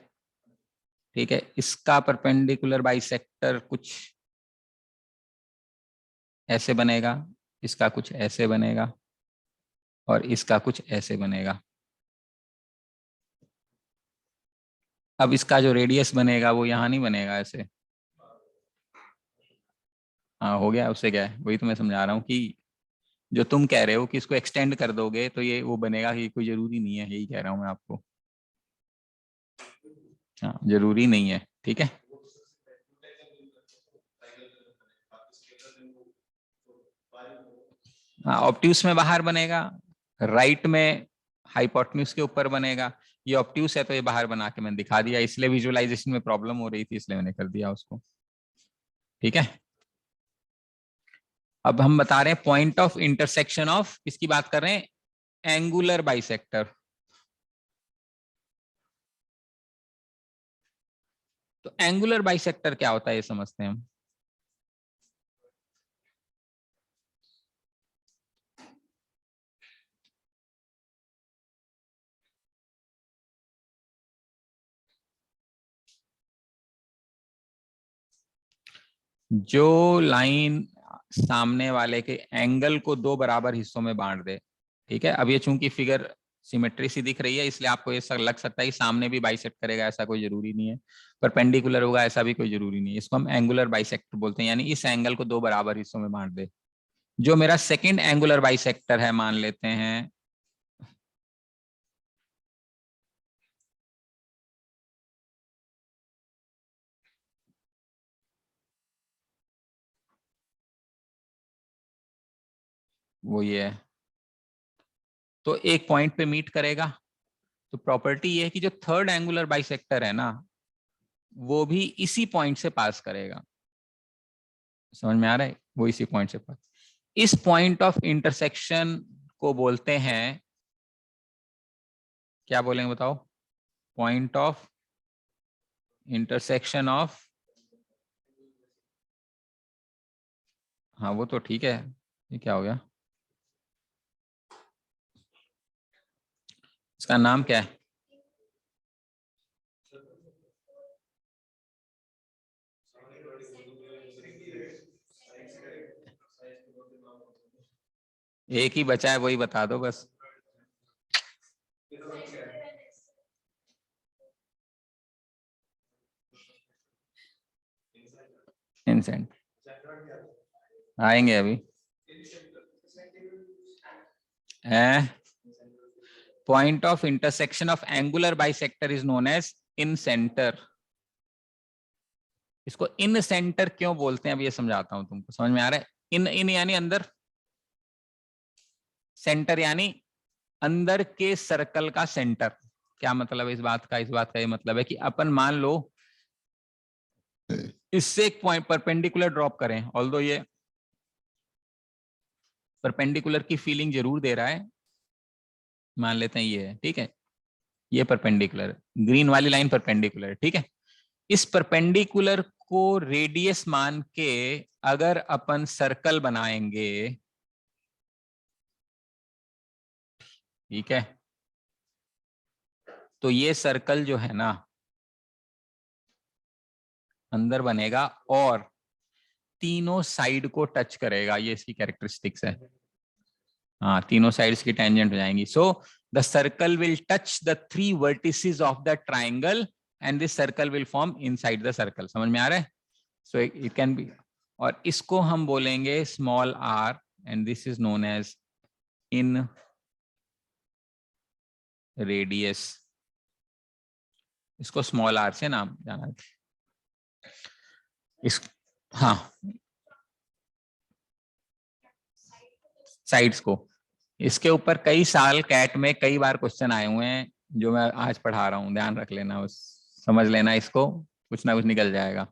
ठीक है। इसका परपेंडिकुलर बाइसेक्टर कुछ ऐसे बनेगा, इसका कुछ ऐसे बनेगा, और इसका कुछ ऐसे बनेगा। अब इसका जो रेडियस बनेगा वो यहाँ नहीं बनेगा ऐसे। हाँ हो गया, उससे क्या है, वही तो मैं समझा रहा हूँ कि जो तुम कह रहे हो कि इसको एक्सटेंड कर दोगे तो ये वो बनेगा, कि कोई जरूरी नहीं है, यही कह रहा हूँ मैं आपको। हाँ जरूरी नहीं है, ठीक है। हाँ ऑब्ट्यूस में बाहर बनेगा, राइट में हाइपोटेन्यूज के ऊपर बनेगा। ये ऑब्ट्यूस है तो ये बाहर बना के मैंने दिखा दिया, इसलिए विजुअलाइजेशन में प्रॉब्लम हो रही थी, इसलिए मैंने कर दिया उसको, ठीक है। अब हम बता रहे हैं पॉइंट ऑफ इंटरसेक्शन ऑफ, किसकी बात कर रहे हैं? Angular bisector. तो एंगुलर बाइसेक्टर क्या होता है ये समझते हैं हम। जो लाइन सामने वाले के एंगल को दो बराबर हिस्सों में बांट दे, ठीक है। अब ये चूंकि फिगर सिमेट्री सी दिख रही है, इसलिए आपको ये लग सकता है कि सामने भी बाइसेक्ट करेगा, ऐसा कोई जरूरी नहीं है। परपेंडिकुलर होगा ऐसा भी कोई जरूरी नहीं है। इसको हम एंगुलर बाइसेक्टर बोलते हैं, यानी इस एंगल को दो बराबर हिस्सों में बांट दे। जो मेरा सेकंड एंगुलर बाइसेक्टर है मान लेते हैं, वो ये है, तो एक पॉइंट पे मीट करेगा। तो प्रॉपर्टी ये है कि जो थर्ड एंगुलर बाइसेक्टर है ना, वो भी इसी पॉइंट से पास करेगा। समझ में आ रहा है? वो इसी पॉइंट से पास, इस पॉइंट ऑफ इंटरसेक्शन को बोलते हैं, क्या बोलेंगे बताओ? पॉइंट ऑफ इंटरसेक्शन ऑफ, हाँ वो तो ठीक है। ये क्या हो गया, इसका नाम क्या है? एक ही बचा है, वही बता दो बस। इंसेंट आएंगे अभी है। Point of intersection of angular bisector is known as incentre. इसको इन सेंटर क्यों बोलते हैं, अब ये समझाता हूं तुमको, समझ में आ रहा है? इन इन यानी अंदर, सेंटर यानी अंदर के सर्कल का सेंटर। क्या मतलब है इस बात का? इस बात का ये मतलब है कि अपन मान लो इससे एक पॉइंट परपेंडिकुलर ड्रॉप करें, ऑल्दो ये परपेंडिकुलर की फीलिंग जरूर दे रहा है, मान लेते हैं ये है, ठीक है, ये परपेंडिकुलर, ग्रीन वाली लाइन परपेंडिकुलर है, ठीक है। इस परपेंडिकुलर को रेडियस मान के अगर अपन सर्कल बनाएंगे, ठीक है, तो ये सर्कल जो है ना अंदर बनेगा और तीनों साइड को टच करेगा, ये इसकी कैरेक्टरिस्टिक्स है। हाँ, तीनों साइड्स की टेंजेंट हो जाएंगी। So the circle will touch the 3 vertices of the triangle and this circle will form inside the circle. समझ में आ रहा है? सो इट कैन बी, और इसको हम बोलेंगे small r and this is known as inradius. इसको स्मॉल r से नाम जाना है। इस, हाँ, साइड्स को। इसके ऊपर कई साल कैट में कई बार क्वेश्चन आए हुए हैं जो मैं आज पढ़ा रहा हूँ, ध्यान रख लेना, बस समझ लेना, इसको कुछ ना कुछ निकल जाएगा,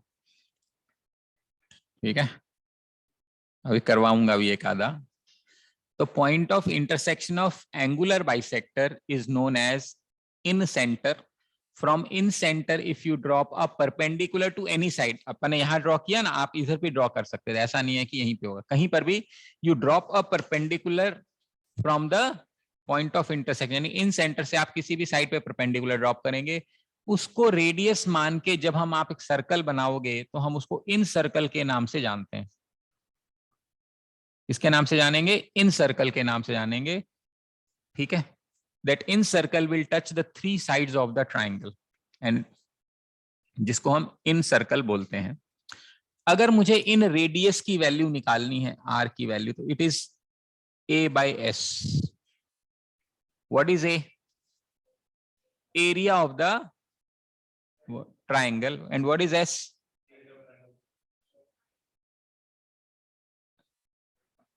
ठीक है। अभी करवाऊंगा भी एक आधा। तो point of intersection of angular bisector is known as incentre. From incentre if you drop a perpendicular to any side, अपन ने यहाँ ड्रॉ किया ना, आप इधर भी ड्रॉ कर सकते थे, ऐसा नहीं है कि यहीं पे होगा, कहीं पर भी you drop a perpendicular from the point of intersection, यानी इन सेंटर से आप किसी भी साइड पे परपेंडिकुलर ड्रॉप करेंगे, उसको रेडियस मान के जब हम आप एक सर्कल बनाओगे तो हम उसको इन सर्कल के नाम से जानते हैं। इसके नाम से जानेंगे, इन सर्कल के नाम से जानेंगे, ठीक है। That in circle will touch the 3 sides of the triangle and जिसको हम इन सर्कल बोलते हैं। अगर मुझे इन रेडियस की वैल्यू निकालनी है, आर की वैल्यू, तो it is a by s. What is a? Area of the triangle. And what is s?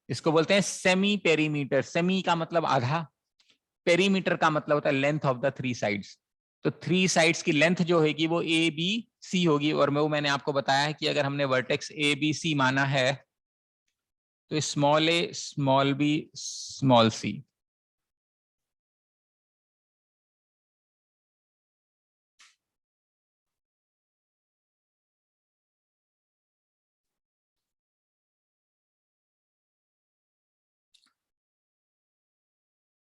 इसको बोलते हैं सेमी पेरीमीटर। सेमी का मतलब आधा, पेरीमीटर का मतलब होता है लेंथ ऑफ द 3 साइड्स। तो 3 साइड्स की लेंथ जो होगी वो ए बी सी होगी, और मैंने आपको बताया है कि अगर हमने वर्टेक्स ए बी सी माना है तो स्मॉल ए स्मॉल बी स्मॉल सी,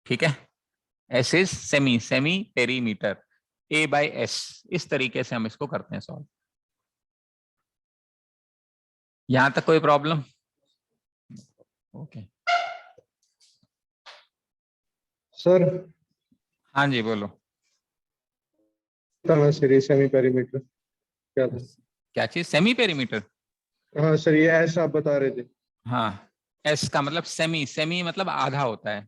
ठीक है। S is semi, semi perimeter, A by S, इस तरीके से हम इसको करते हैं सॉल्व। यहां तक कोई प्रॉब्लम? ओके सर हाँ जी बोलो। सर सेमी पेरीमीटर क्या था? क्या चीज? Semi perimeter? हाँ सर, ये ऐसा आप बता रहे थे। हाँ, एस का मतलब सेमी, सेमी मतलब आधा होता है।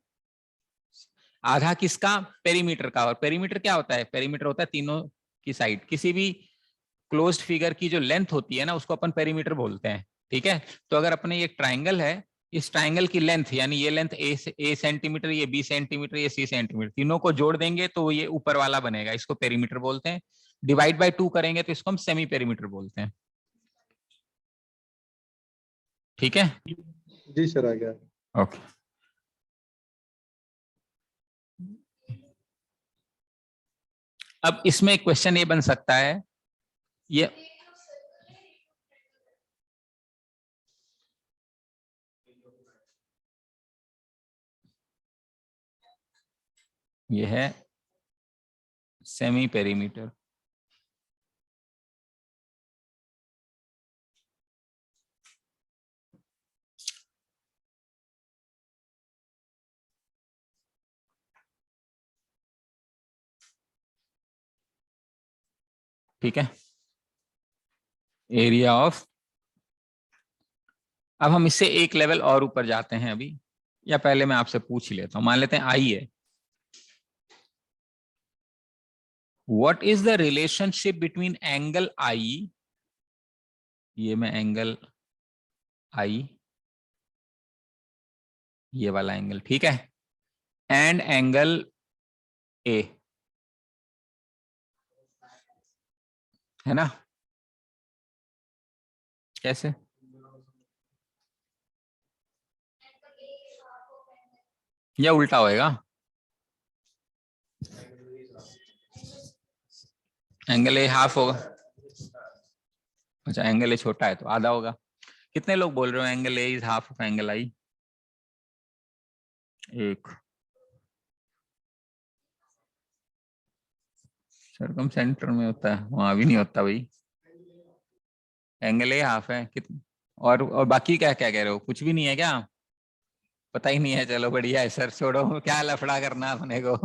आधा किसका? पेरीमीटर का। और पेरीमीटर क्या होता है? पेरीमीटर होता है तीनों की साइड, किसी भी क्लोज्ड फिगर की जो लेंथ होती है ना उसको अपन पेरीमीटर बोलते हैं, ठीक है। तो अगर अपने ये ट्राइंगल है, इस ट्राइंगल की लेंथ, यानी ये लेंथ ए सेंटीमीटर, ये बी सेंटीमीटर, ये सी सेंटीमीटर, तीनों को जोड़ देंगे तो ये ऊपर वाला बनेगा, इसको पेरीमीटर बोलते हैं। डिवाइड बाय 2 करेंगे तो इसको हम सेमी पेरीमीटर बोलते हैं, ठीक है। जी सर, आ गया। ओके, अब इसमें एक क्वेश्चन ये बन सकता है, ये है सेमी पेरीमीटर, ठीक है, एरिया ऑफ। अब हम इससे एक लेवल और ऊपर जाते हैं अभी, या पहले मैं आपसे पूछ ही लेता हूं, मान लेते हैं आई है। What is the relationship between angle I, ये मैं एंगल आई, ये वाला एंगल, ठीक है, एंड एंगल ए, है ना। कैसे? या उल्टा होएगा? एंगल ए हाफ होगा। अच्छा, एंगल ए छोटा है तो आधा होगा। कितने लोग बोल रहे हो angle A is half of angle I? एक। सरकम सेंटर में होता है, वहां भी नहीं होता भाई। एंगल ए हाफ है कितने? और बाकी क्या क्या कह रहे हो? कुछ भी नहीं है क्या? पता ही नहीं है? चलो बढ़िया है सर, छोड़ो, क्या लफड़ा करना अपने को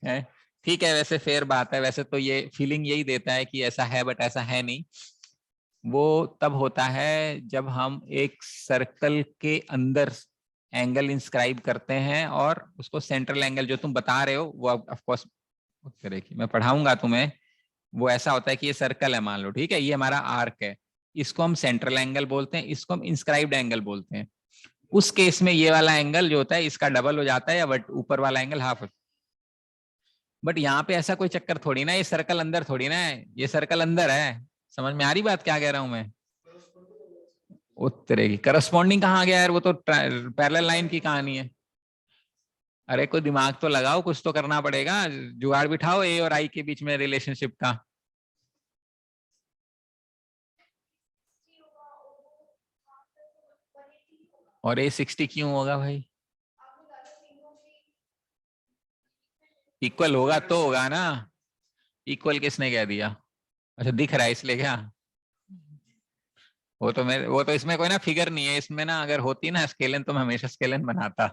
है। ठीक है, वैसे फेयर बात है। वैसे तो ये फीलिंग यही देता है कि ऐसा है, बट ऐसा है नहीं। वो तब होता है जब हम एक सर्कल के अंदर एंगल इंस्क्राइब करते हैं और उसको सेंट्रल एंगल जो तुम बता रहे हो वो ऑफ कोर्स तरह की मैं पढ़ाऊंगा तुम्हें। वो ऐसा होता है कि ये सर्कल है, मान लो, ठीक है, ये हमारा आर्क है। इसको हम सेंट्रल एंगल बोलते हैं, इसको हम इंस्क्राइब्ड एंगल बोलते हैं। उस केस में ये वाला एंगल जो होता है इसका डबल हो जाता है, या बट ऊपर वाला एंगल हाफ। बट यहाँ पे ऐसा कोई चक्कर थोड़ी ना, ये सर्कल अंदर थोड़ी ना है, ये सर्कल अंदर है। समझ में आ रही बात क्या कह रहा हूं मैं? उत्तरे की करस्पॉन्डिंग कहाँ गया यार? वो तो पैरेलल लाइन की कहानी है। अरे कोई दिमाग तो लगाओ, कुछ तो करना पड़ेगा, जुगाड़ बिठाओ ए और आई के बीच में रिलेशनशिप का। और A60 क्यों होगा भाई? इक्वल होगा तो होगा ना। इक्वल किसने कह दिया? अच्छा, दिख रहा है इसलिए क्या? वो तो इसमें कोई ना फिगर नहीं है इसमें ना, अगर होती ना स्केलन तो मैं हमेशा स्केलन बनाता।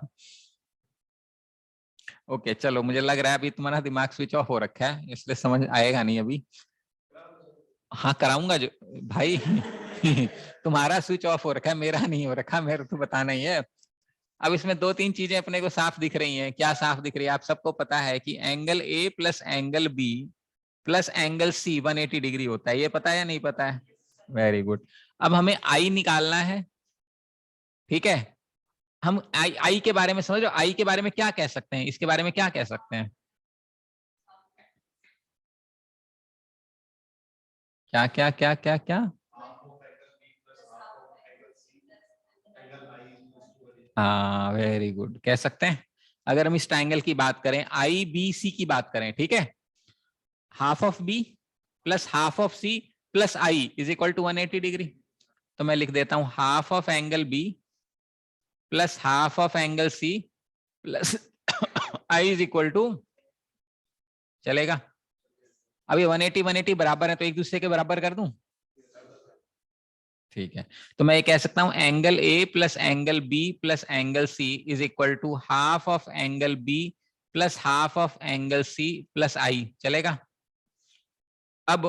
ओके चलो, मुझे लग रहा है अभी तुम्हारा दिमाग स्विच ऑफ हो रखा है, इसलिए समझ आएगा नहीं अभी। हाँ कराऊंगा जो भाई तुम्हारा स्विच ऑफ हो रखा है, मेरा नहीं हो रखा, मेरे तो बताना ही है। अब इसमें दो तीन चीजें अपने को साफ दिख रही हैं। क्या साफ दिख रही है? आप सबको पता है कि angle A plus angle B plus angle C 180 degree होता है। ये पता है या नहीं पता है? Very good. अब हमें आई निकालना है, ठीक है। हम आई आई के बारे में समझो, आई के बारे में क्या कह सकते हैं, इसके बारे में क्या कह सकते हैं? क्या क्या क्या क्या क्या? हाँ वेरी गुड, कह सकते हैं। अगर हम इस ट्राइंगल की बात करें, आई बी सी की बात करें, ठीक है, half of B plus half of C plus I is equal to 180 degree. तो मैं लिख देता हूं half of angle B plus half of angle C plus I is equal to, चलेगा? अभी 180 बराबर है तो एक दूसरे के बराबर कर दूं। ठीक है, तो मैं ये कह सकता हूं angle A plus angle B plus angle C is equal to half of angle B plus half of angle C plus I, चलेगा? अब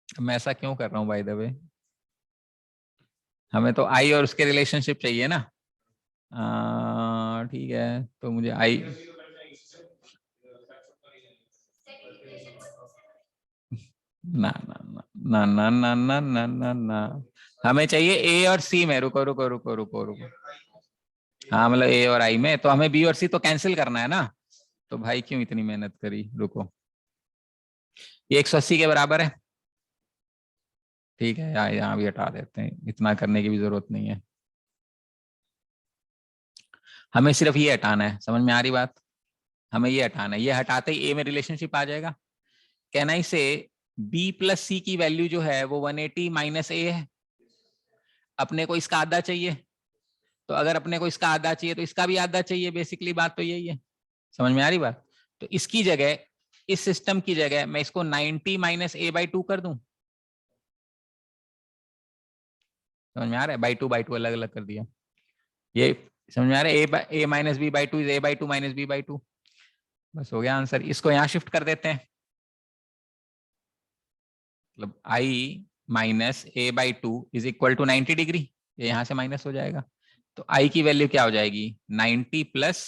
मैं ऐसा क्यों कर रहा हूं बाय द वे? हमें तो आई और उसके रिलेशनशिप चाहिए ना। ठीक है, तो मुझे आई ना ना ना ना ना ना ना ना ना, हमें चाहिए ए और सी में। रुको रुको रुको रुको रुको, हाँ मतलब ए और आई में, तो हमें बी और सी तो कैंसिल करना है ना। तो भाई क्यों इतनी मेहनत करी, रुको। ये 180 के बराबर है, ठीक है, यहाँ भी हटा देते हैं, इतना करने की भी जरूरत नहीं है। हमें सिर्फ ये हटाना है, समझ में आ रही बात? हमें ये हटाना है, ये हटाते ही ए में रिलेशनशिप आ जाएगा। कहना इसे बी प्लस सी की वैल्यू जो है वो 180 माइनस ए है। अपने को इसका आधा चाहिए, तो अगर अपने को इसका आधा चाहिए तो इसका भी आधा चाहिए, बेसिकली बात तो यही है। समझ में आ रही बात? तो इसकी जगह, इस सिस्टम की जगह मैं इसको 90 माइनस ए बाई टू कर दूं। समझ में आ रहा है? बाई टू अलग अलग कर दिया। ये समझ में आ रहा है? A minus B by two is A by two minus B by two. बस हो गया आंसर। इसको यहाँ शिफ्ट कर देते हैं, मतलब I minus A by two is equal to 90 degree. ये यहां से माइनस हो जाएगा, तो आई की वैल्यू क्या हो जाएगी? 90 प्लस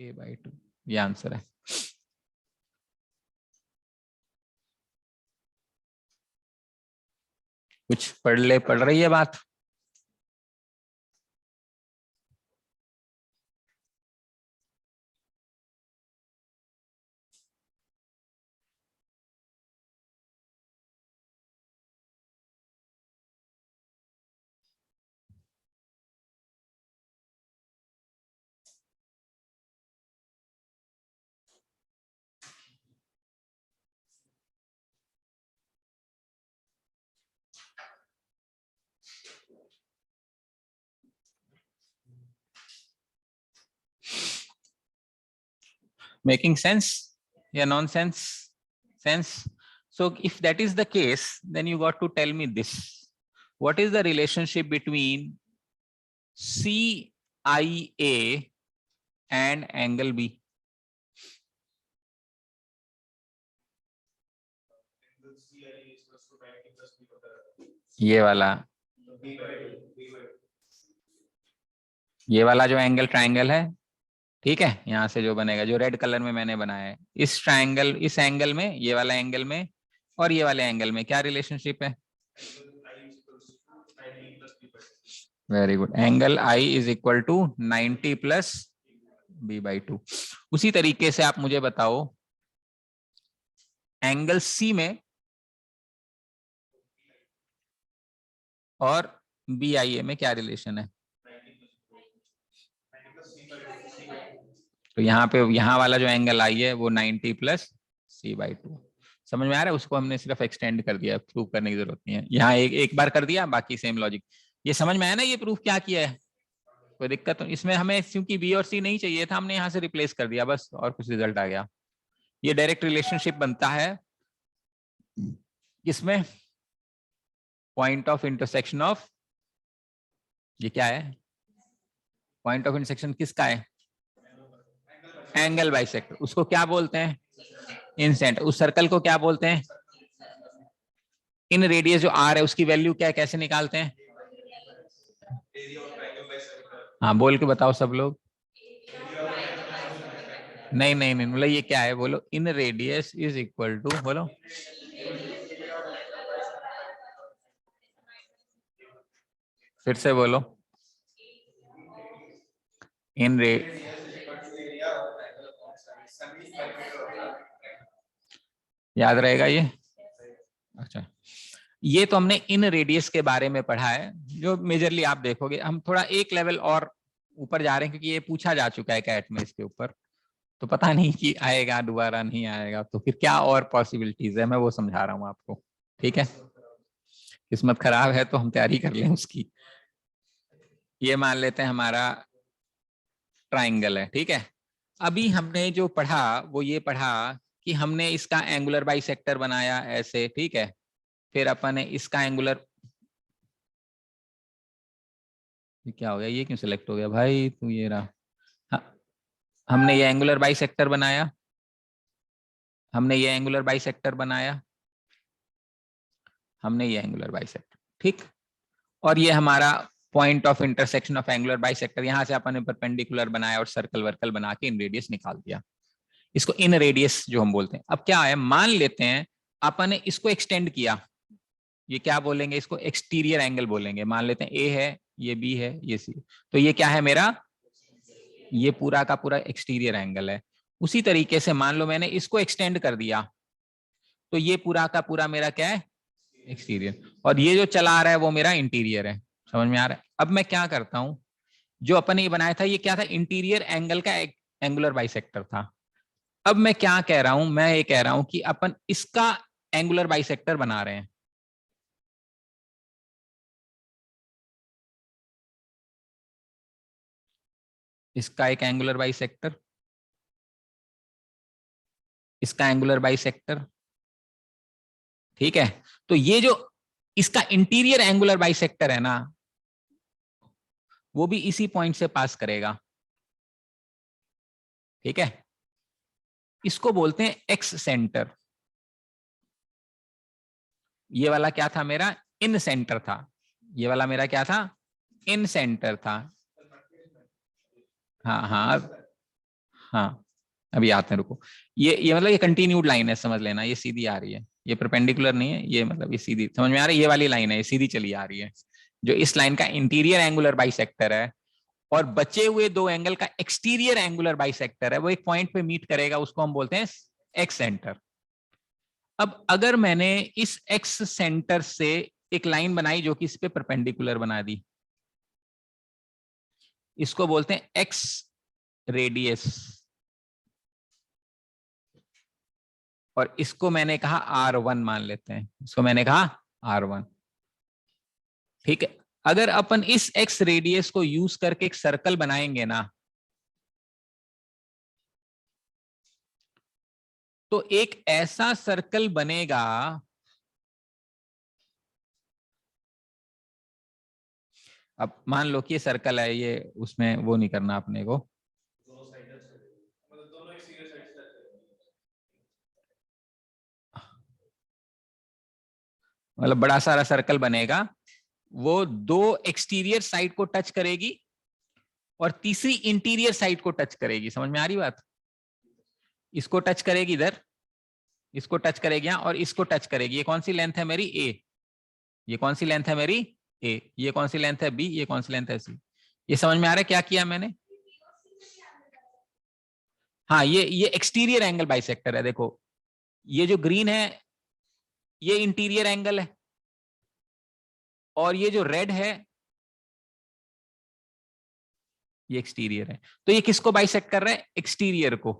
ए बाई टू। ये आंसर है। कुछ पढ़ रही है बात? Making sense? Yeah, nonsense? Sense? So if that is the case, then you got to tell me this. What is the relationship between CIA and angle B? ये वाला जो एंगल ट्रायंगल है, ठीक है, यहां से जो बनेगा, जो रेड कलर में मैंने बनाया है, इस ट्रायंगल, इस एंगल में, ये वाला एंगल में और ये वाले एंगल में क्या रिलेशनशिप है? Very good, angle I is equal to 90 plus b/2। उसी तरीके से आप मुझे बताओ एंगल सी में और BIA में क्या रिलेशन है? तो यहाँ पे, यहाँ वाला जो एंगल आई है वो 90 प्लस c/2। समझ में आ रहा है? उसको हमने सिर्फ एक्सटेंड कर दिया, प्रूव करने की जरूरत नहीं है। यहाँ एक बार कर दिया, बाकी सेम लॉजिक। ये समझ में आया ना, ये प्रूफ क्या किया है? कोई दिक्कत? तो इसमें हमें क्योंकि बी और सी नहीं चाहिए था, हमने यहाँ से रिप्लेस कर दिया बस, और कुछ रिजल्ट आ गया। ये डायरेक्ट रिलेशनशिप बनता है इसमें पॉइंट ऑफ इंटरसेक्शन ऑफ, ये क्या है? पॉइंट ऑफ इंटरसेक्शन किसका है? Angle bisector. उसको क्या बोलते हैं? इन सेंटर। उस सर्कल को क्या बोलते हैं? इन रेडियस जो आर है उसकी वैल्यू क्या है, कैसे निकालते हैं? हाँ बोल के बताओ सब लोग। नहीं नहीं नहीं, मतलब ये क्या है बोलो? Inradius is equal to, बोलो। फिर से बोलो। इन रे याद रहेगा ये? अच्छा, ये तो हमने इन रेडियस के बारे में पढ़ा है, जो मेजरली आप देखोगे। हम थोड़ा एक लेवल और ऊपर जा रहे हैं, क्योंकि ये पूछा जा चुका है कैट में इसके ऊपर, तो पता नहीं कि आएगा दोबारा, नहीं आएगा, तो फिर क्या और पॉसिबिलिटीज है, मैं वो समझा रहा हूँ आपको। ठीक है, किस्मत खराब है तो हम तैयारी कर लें उसकी। ये मान लेते हैं हमारा ट्राइंगल है, ठीक है। अभी हमने जो पढ़ा वो ये पढ़ा कि हमने इसका एंगुलर बाइसेक्टर बनाया ऐसे, ठीक है। फिर अपन ने इसका एंगुलर, क्या हो गया, ये क्यों सिलेक्ट हो गया भाई? तू ये रहा। हाँ, हमने ये एंगुलर बाइसेक्टर बनाया, हमने ये एंगुलर बाइसेक्टर बनाया, हमने ये एंगुलर बाइसेक्टर, ठीक। और ये हमारा point of intersection of angular bisector, यहां से अपन ने परपेंडिकुलर बनाया और सर्कल वर्कल बना के इन रेडियस निकाल दिया। इसको इन रेडियस जो हम बोलते हैं। अब क्या है, मान लेते हैं अपन ने इसको एक्सटेंड किया, ये क्या बोलेंगे? इसको एक्सटीरियर एंगल बोलेंगे। मान लेते हैं ए है, ये बी है, ये सी, तो ये क्या है मेरा? ये पूरा का पूरा एक्सटीरियर एंगल है। उसी तरीके से मान लो मैंने इसको एक्सटेंड कर दिया, तो ये पूरा का पूरा मेरा क्या है? एक्सटीरियर। और ये जो चला रहा है वो मेरा इंटीरियर है। समझ में आ रहा है? अब मैं क्या करता हूं, जो अपन ने ये बनाया था ये क्या था? इंटीरियर एंगल का एंगुलर बाइसेक्टर था। अब मैं क्या कह रहा हूं, मैं ये कह रहा हूं कि अपन इसका एंगुलर बाइसेक्टर बना रहे हैं। इसका एक एंगुलर बाइसेक्टर, इसका एंगुलर बाइसेक्टर, ठीक है। तो ये जो इसका इंटीरियर एंगुलर बाइसेक्टर है ना, वो भी इसी पॉइंट से पास करेगा, ठीक है। इसको बोलते हैं एक्स सेंटर। ये वाला क्या था मेरा? इन सेंटर था। ये वाला मेरा क्या था? इन सेंटर था। हाँ हाँ, हाँ अभी आते हैं, रुको। ये मतलब ये कंटिन्यूड लाइन है, समझ लेना, ये सीधी आ रही है, ये परपेंडिकुलर नहीं है, ये मतलब ये सीधी, समझ में आ रही है? ये वाली लाइन है, ये सीधी चली आ रही है, जो इस लाइन का इंटीरियर एंगुलर बाइसेक्टर है। और बचे हुए दो एंगल का एक्सटीरियर एंगुलर बाइसेक्टर है, वो एक पॉइंट पे मीट करेगा, उसको हम बोलते हैं एक्स सेंटर। अब अगर मैंने इस एक्स सेंटर से एक लाइन बनाई जो कि इस पे परपेंडिकुलर बना दी, इसको बोलते हैं एक्स रेडियस, और इसको मैंने कहा R1 मान लेते हैं, इसको मैंने कहा R1, ठीक है। अगर अपन इस एक्स रेडियस को यूज करके एक सर्कल बनाएंगे ना, तो एक ऐसा सर्कल बनेगा, अब मान लो कि ये सर्कल है, ये उसमें वो नहीं करना अपने को, मतलब बड़ा सारा सर्कल बनेगा, वो दो एक्सटीरियर साइड को टच करेगी और तीसरी इंटीरियर साइड को टच करेगी। समझ में आ रही बात? इसको टच करेगी इधर, इसको टच करेगी यहाँ, और इसको टच करेगी। ये कौन सी लेंथ है मेरी? ए। ये कौन सी लेंथ है मेरी? ए। ये कौन सी लेंथ है? बी। ये कौन सी लेंथ है? सी। ये समझ में आ रहा है क्या किया मैंने? हाँ, ये एक्सटीरियर एंगल बाइसेक्टर है। देखो, ये जो ग्रीन है ये इंटीरियर एंगल है, और ये जो रेड है ये एक्सटीरियर है। तो ये किसको बाइसेक्ट कर रहा है? एक्सटीरियर को।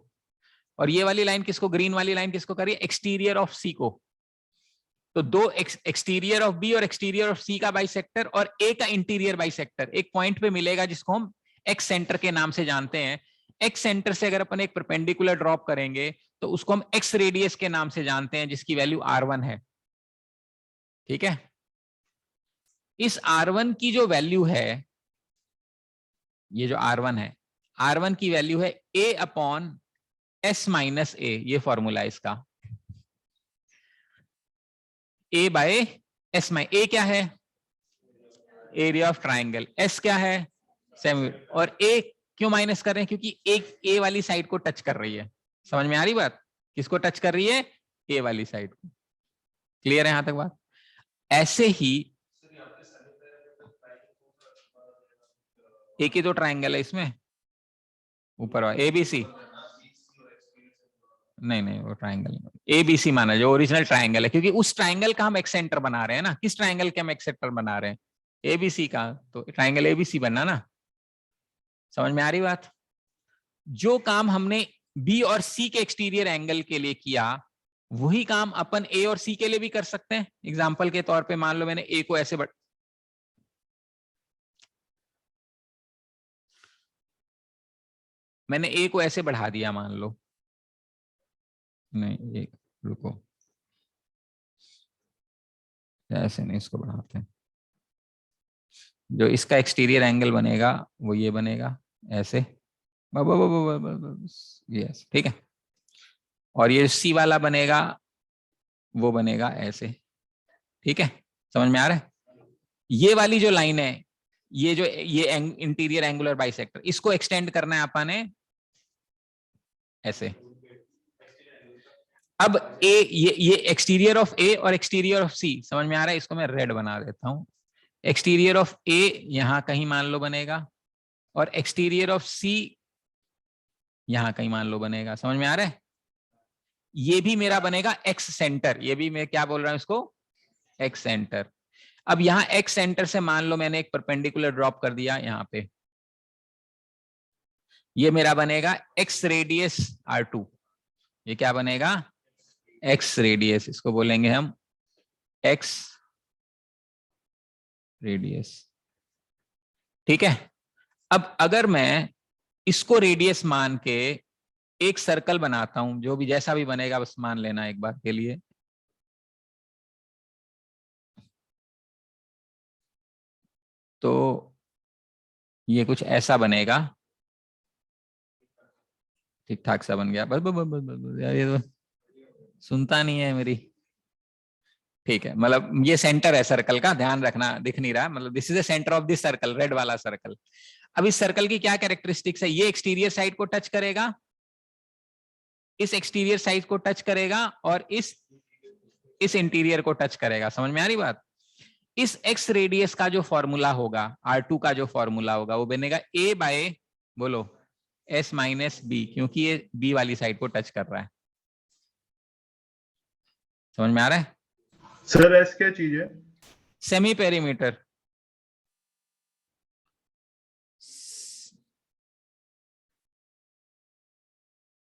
और ये वाली लाइन किसको, ग्रीन वाली लाइन किसको कर रही है? एक्सटीरियर ऑफ सी को। तो दो एक्सटीरियर ऑफ बी और एक्सटीरियर ऑफ सी का बाइसेक्टर और ए का इंटीरियर बाइसेक्टर एक पॉइंट पे मिलेगा, जिसको हम एक्स सेंटर के नाम से जानते हैं। एक्स सेंटर से अगर अपन एक परपेंडिकुलर ड्रॉप करेंगे तो उसको हम एक्स रेडियस के नाम से जानते हैं, जिसकी वैल्यू R1 है। ठीक है, इस R1 की जो वैल्यू है, ये जो R1 है, R1 की वैल्यू है A upon S minus A। ये फॉर्मूला है इसका, A by S minus A क्या है? Area of triangle. S क्या है? सेमी। और A क्यों माइनस कर रहे हैं? क्योंकि एक A वाली साइड को टच कर रही है। समझ में आ रही बात? किसको टच कर रही है? A वाली साइड को। क्लियर है यहां तक बात? ऐसे ही एक ही तो ट्राइंगल है इसमें, ऊपर वाला ABC। नहीं नहीं, वो ट्राइंगल ABC माना जो ओरिजिनल ट्राइंगल है, क्योंकि उस ट्राइंगल का हम एक्स सेंटर बना रहे हैं ना। किस ट्राइंगल के हम एक्स सेंटर बना रहे हैं? ABC का। तो ट्राइंगल ABC बनना ना। समझ में आ रही बात? जो काम हमने B और C के एक्सटीरियर एंगल के लिए किया, वही काम अपन A और C के लिए भी कर सकते हैं। एग्जाम्पल के तौर पे मान लो मैंने A को ऐसे मैंने A को ऐसे बढ़ा दिया, मान लो। नहीं, ये रुको, ऐसे नहीं, इसको बढ़ाते हैं। जो इसका एक्सटीरियर एंगल बनेगा वो ये बनेगा ऐसे, यस, ठीक है। और ये सी वाला बनेगा वो बनेगा ऐसे, ठीक है। समझ में आ रहा है? ये वाली जो लाइन है, ये जो ये इंटीरियर एंगुलर बाइसेक्टर, इसको एक्सटेंड करना है अपन ने ऐसे। अब ए, ये एक्सटीरियर ऑफ ए और एक्सटीरियर ऑफ सी समझ में आ रहा है? इसको मैं रेड बना देता हूं। एक्सटीरियर ऑफ ए यहां कहीं मान लो बनेगा, और एक्सटीरियर ऑफ सी यहां कहीं मान लो बनेगा। समझ में आ रहा है? ये भी मेरा बनेगा एक्स सेंटर। ये भी मैं क्या बोल रहा हूं इसको? X centre. अब यहां एक्स सेंटर से मान लो मैंने एक परपेंडिकुलर ड्रॉप कर दिया यहां पे, ये मेरा बनेगा एक्स रेडियस R2। ये क्या बनेगा? X radius. इसको बोलेंगे हम एक्स रेडियस, ठीक है। अब अगर मैं इसको रेडियस मान के एक सर्कल बनाता हूं, जो भी जैसा भी बनेगा बस मान लेना एक बार के लिए, तो ये कुछ ऐसा बनेगा। ठीक ठाक सा बन गया। बस बस बस बस, बस यार, ये तो सुनता नहीं है मेरी। ठीक है, मतलब ये सेंटर है सर्कल का, ध्यान रखना, दिख नहीं रहा, मतलब this is the centre of this circle, red वाला सर्कल। अब इस सर्कल की क्या कैरेक्टरिस्टिक्स है? ये एक्सटीरियर साइड को टच करेगा, इस एक्सटीरियर साइड को टच करेगा, और इस इंटीरियर को टच करेगा। समझ में आ रही बात? इस एक्स रेडियस का जो फॉर्मूला होगा, R2 का जो फॉर्मूला होगा, वो बनेगा A बाय, बोलो, S माइनस B, क्योंकि ये B वाली साइड को टच कर रहा है। समझ में आ रहा है? सर एस क्या चीज है? Semi perimeter.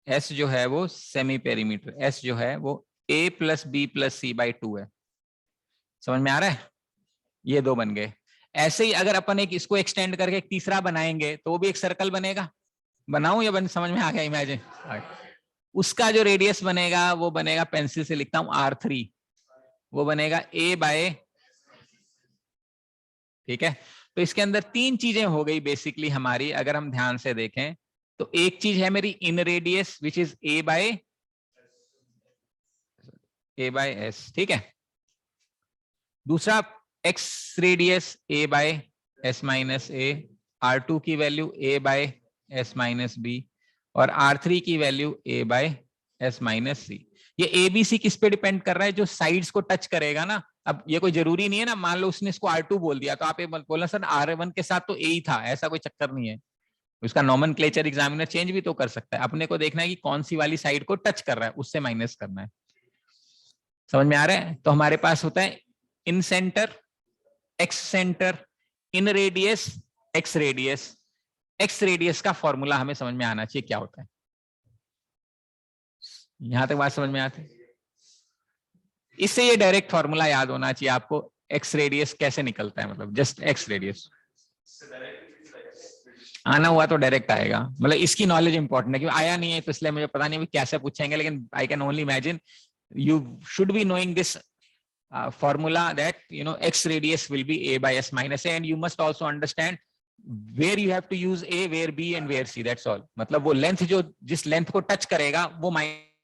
S जो है वो सेमी पेरीमीटर, S जो है वो A plus B plus C by 2 है। समझ में आ रहा है? ये दो बन गए। ऐसे ही अगर अपन एक इसको एक्सटेंड करके एक तीसरा बनाएंगे तो वो भी एक सर्कल बनेगा। बनाऊं या समझ में आ गया? इमेजिन, उसका जो रेडियस बनेगा वो बनेगा, पेंसिल से लिखता हूं R3, वो बनेगा A बाय, ठीक है। तो इसके अंदर तीन चीजें हो गई बेसिकली हमारी, अगर हम ध्यान से देखें तो एक चीज है मेरी inradius which is A by S, ठीक है। दूसरा x radius A by S minus A, R2 की वैल्यू A by S minus B, और R3 की वैल्यू A by S minus C। ये ABC किस पे डिपेंड कर रहा है? जो साइड्स को टच करेगा ना। अब ये कोई जरूरी नहीं है ना, मान लो उसने इसको R2 बोल दिया तो आप ये बोलना सर R1 के साथ तो A ही था, ऐसा कोई चक्कर नहीं है। उसका नॉमेनक्लेचर एग्जामिनर चेंज भी तो कर सकता है। अपने को देखना है कि कौन सी वाली साइड को टच कर रहा है, उससे माइनस करना है। समझ में आ रहा है? तो हमारे पास होता है incentre, excentre, inradius, exradius. Exradius का फॉर्मूला हमें समझ में आना चाहिए क्या होता है। यहां तक बात समझ में आती है? इससे ये डायरेक्ट फॉर्मूला याद होना चाहिए आपको, एक्स रेडियस कैसे निकलता है, मतलब जस्ट एक्स रेडियस। आना हुआ तो डायरेक्ट आएगा, मतलब इसकी नॉलेज इंपॉर्टेंट है, क्योंकि आया नहीं है तो इसलिए मुझे पता नहीं भी कैसे पूछेंगे, लेकिन I can only imagine you should be knowing this formula that x radius will be A by S minus A, and you must also understand where you have to use A, where B and where C, that's all। मतलब वो length जो जिस length को touch करेगा वो minus